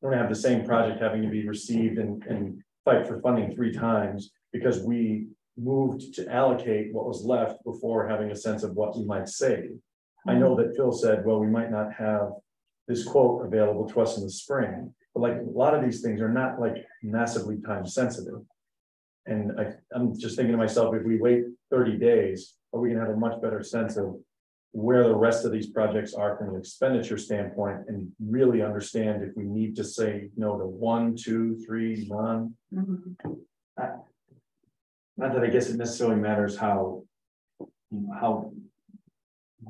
we're going to have the same project having to be received and fight for funding 3 times because we moved to allocate what was left before having a sense of what we might save. I know that Phil said, well, we might not have this quote available to us in the spring, but like a lot of these things are not like massively time sensitive. And I'm just thinking to myself, if we wait 30 days, are we gonna have a much better sense of where the rest of these projects are from an expenditure standpoint and really understand if we need to say no to 1, 2, 3, none. Not that I guess it necessarily matters how, well,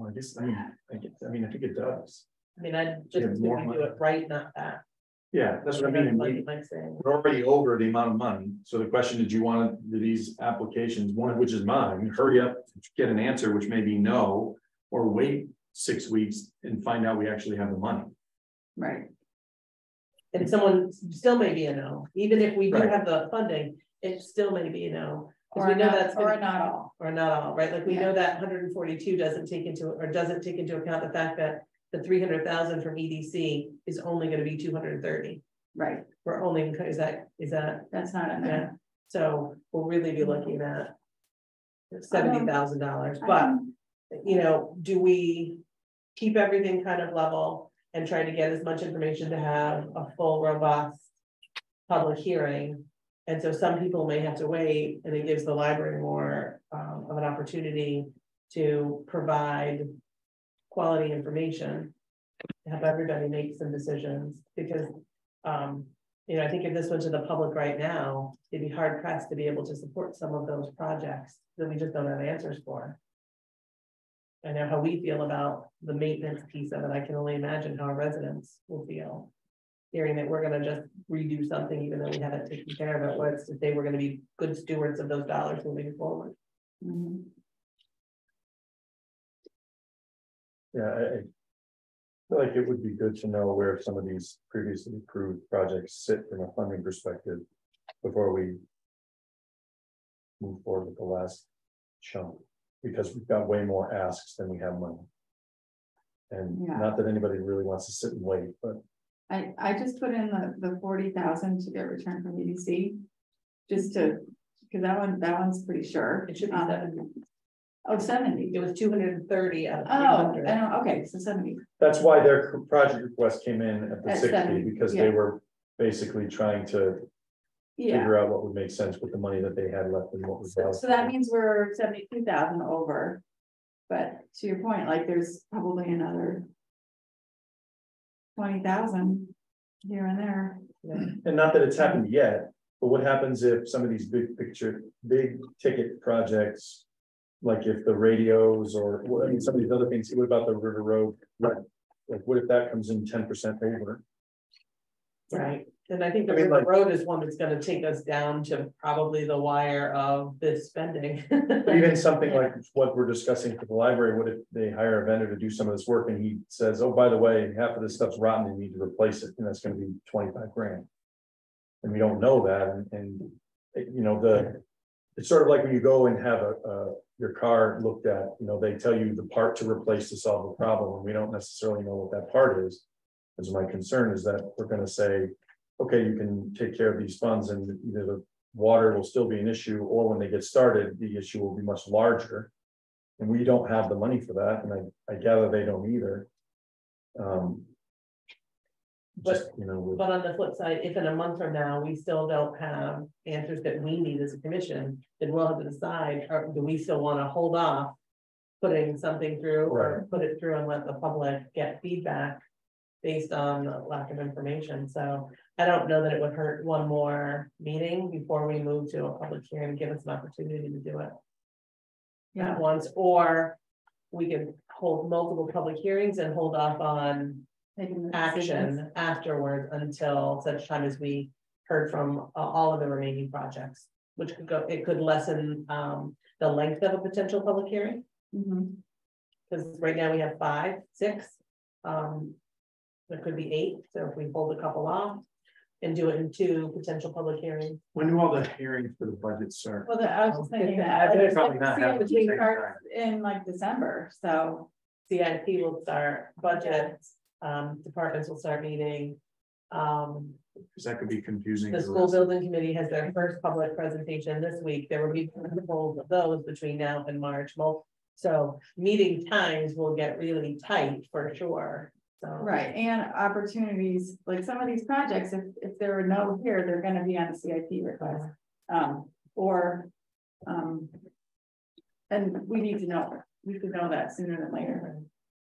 I guess, I think it does. I mean, I just think we do it right, not that. Yeah, that's what I mean. We're already over the amount of money. So the question, did you want these applications, one of which is mine, hurry up, get an answer, which may be no, or wait 6 weeks and find out we actually have the money. Right. And someone still may be a no, even if we do Right. have the funding, it still may be a no. Or We know not, that's or not all. or not all, right? Like we Yeah. know that 142 doesn't take into account the fact that the 300,000 from EDC is only going to be 230. Right. We're only, is that, That's not in yeah. there. So we'll really be looking at $70,000, but you know, do we keep everything kind of level and try to get as much information to have a full, robust public hearing? And so some people may have to wait, and it gives the library more of an opportunity to provide quality information, have everybody make some decisions, because you know, I think if this went to the public right now, it'd be hard pressed to be able to support some of those projects that we just don't have answers for. I know how we feel about the maintenance piece of it. I can only imagine how our residents will feel hearing that we're going to just redo something, even though we haven't taken care of it. What's to say we're going to be good stewards of those dollars moving forward. Mhm. Yeah, I feel like it would be good to know where some of these previously approved projects sit from a funding perspective before we move forward with the last chunk, because we've got way more asks than we have money. And Yeah. not that anybody really wants to sit and wait, but I just put in the 40,000 to get returned from EDC, just to, because that one's pretty sure. It should be 70. Oh, 70. It was 230 out of Oh, 300. okay, so 70. that's why their project request came in at the At 60, 70, because yeah. they were basically trying to Yeah. figure out what would make sense with the money that they had left and what was So that means we're 72,000 over. But to your point, like there's probably another 20,000 here and there. And not that it's happened yet, but what happens if some of these big ticket projects, like if the radios or I mean, some of these other things, what about the River Road? Like what if that comes in 10% over? Right. And I think the I mean, River like- Road is one that's going to take us down to probably the wire of this spending. But even something like what we're discussing for the library, what if they hire a vendor to do some of this work and he says, oh, by the way, half of this stuff's rotten and you need to replace it, and that's going to be 25 grand. And we don't know that, and you know, it's sort of like when you go and have your car looked at, you know, they tell you the part to replace to solve the problem, and we don't necessarily know what that part is. As my concern is that we're going to say, okay, you can take care of these funds, and either the water will still be an issue, or when they get started, the issue will be much larger. And we don't have the money for that, and I gather they don't either. Just, you know, But on the flip side, if in a month from now, we still don't have answers that we need as a commission, then we'll have to decide, or do we still want to hold off putting something through, or put it through and let the public get feedback based on the lack of information. So I don't know that it would hurt one more meeting before we move to a public hearing, give us an opportunity to do it at once, or we could hold multiple public hearings and hold off on action afterward until such time as we heard from all of the remaining projects, which could go, it could lessen the length of a potential public hearing. Because right now we have 5, 6, there could be 8. So if we hold a couple off and do it in 2 potential public hearings. when do all the hearings for the budget start? Well, I was just thinking that. It's probably not happening CIP the same starts in like December, so. CIP will start, budget, departments will start meeting. Because that could be confusing. The school building committee has their first public presentation this week. There will be multiples of those between now and March. So meeting times will get really tight for sure. So. Right, and opportunities, like some of these projects, if there are no here, they're gonna be on the CIP request. And we need to know, we could know that sooner than later.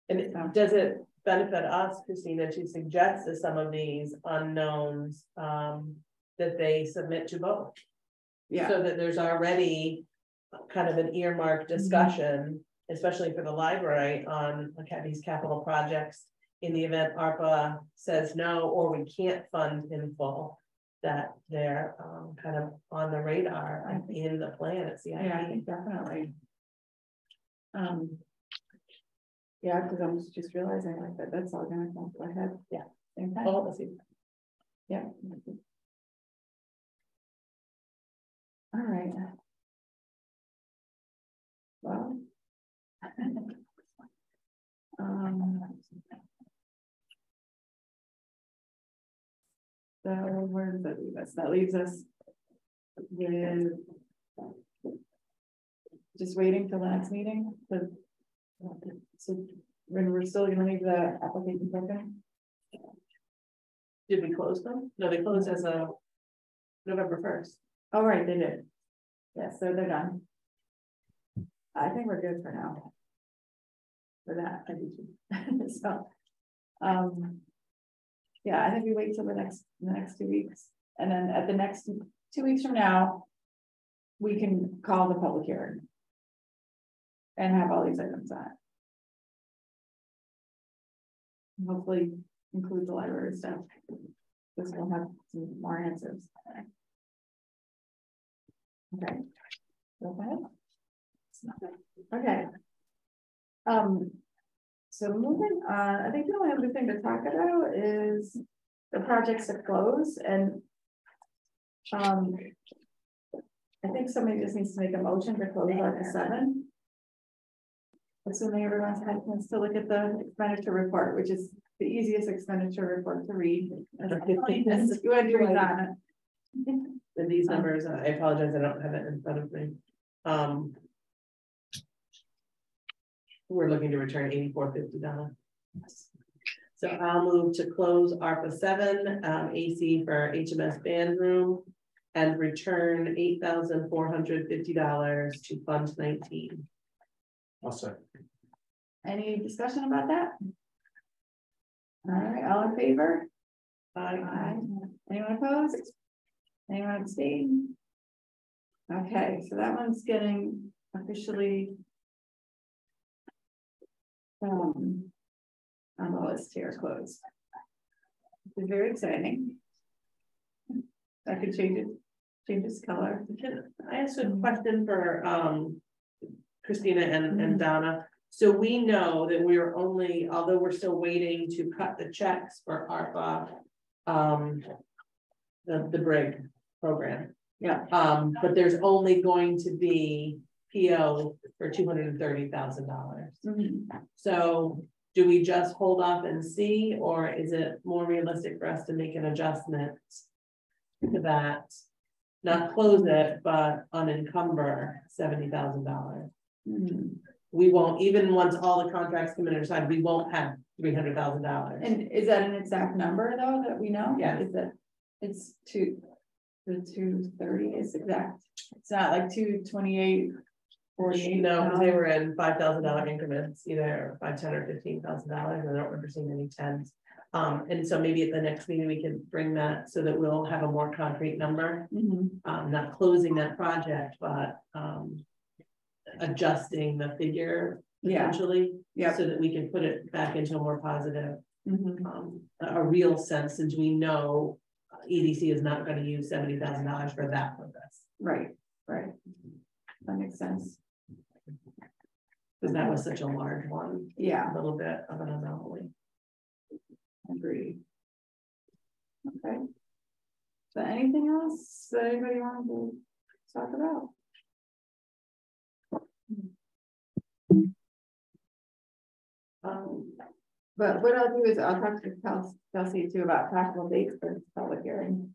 And does it benefit us, Christina, to suggest to some of these unknowns that they submit to both? Yeah. So that there's already kind of an earmarked discussion, especially for the library, on these capital projects in the event ARPA says no, or we can't fund in full, that they're kind of on the radar and in the plan at CIP. Yeah, I think definitely. Yeah, because I'm just realizing like that that's all gonna come to my head. Yeah. Same time. Oh, let's see. Yeah. All right. Well. So where does that leave us? That leaves us with just waiting till the next meeting. So when we're still gonna leave the application open. Did we close them? No, they closed as of November 1st. Oh, right, they did. Yes, so they're done. I think we're good for now. For that, I do too. So, yeah, I think we wait till the next 2 weeks, and then at the next 2 weeks from now, we can call the public hearing and have all these items on it. Hopefully include the library stuff, because we'll have some more answers. Okay. Go ahead. Okay. So moving on, I think the only other thing to talk about is the projects that close, and I think somebody just needs to make a motion to close Article 7. Assuming everyone's had a chance to look at the expenditure report, which is the easiest expenditure report to read. You had to read on it. And these numbers, I apologize, I don't have it in front of me. We're looking to return $84.50. So I'll move to close ARPA 7, AC for HMS band room, and return $8,450 to Fund 19. I'll say. Any discussion about that? All right, all in favor? Aye. Anyone opposed? Anyone abstain? Okay, so that one's getting officially on the list here, closed. It's very exciting. I could change its color. Can I ask a question for Christina and Donna? So we know that we are only, although we're still waiting to cut the checks for ARPA, the BRIG program. Yeah. But there's only going to be PO for $230,000. Mm-hmm. So do we just hold off and see, or is it more realistic for us to make an adjustment to that? Not close it, but unencumber $70,000. Mm-hmm. We won't, even once all the contracts come in and signed, we won't have $300,000. And is that an exact number though that we know? Yeah. Is that it's the 230 is exact. It's not like 228, 48. No, they were in $5,000 increments, either $5,000, $10,000 or $15,000. I don't remember seeing any tens. And so maybe at the next meeting we can bring that so that we'll have a more concrete number. Mm-hmm. Not closing that project, but adjusting the figure potentially, so that we can put it back into a more positive, a real sense, since we know EDC is not going to use $70,000 for that purpose. Right. That makes sense. Because that was such a large one. Yeah. A little bit of an anomaly. Agreed. Okay. So anything else that anybody wants to talk about? But what I'll do is I'll talk to Kelsey too about possible dates for this public hearing.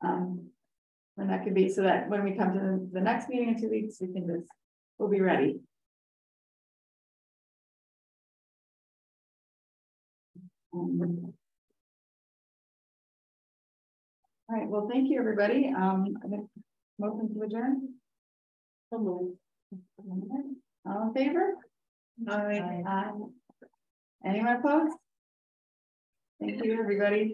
And that could be so that when we come to the next meeting in 2 weeks, we can just, we'll be ready. All right, well, thank you, everybody. Motion to adjourn. All in favor? Aye. Anyone opposed? Thank you, everybody.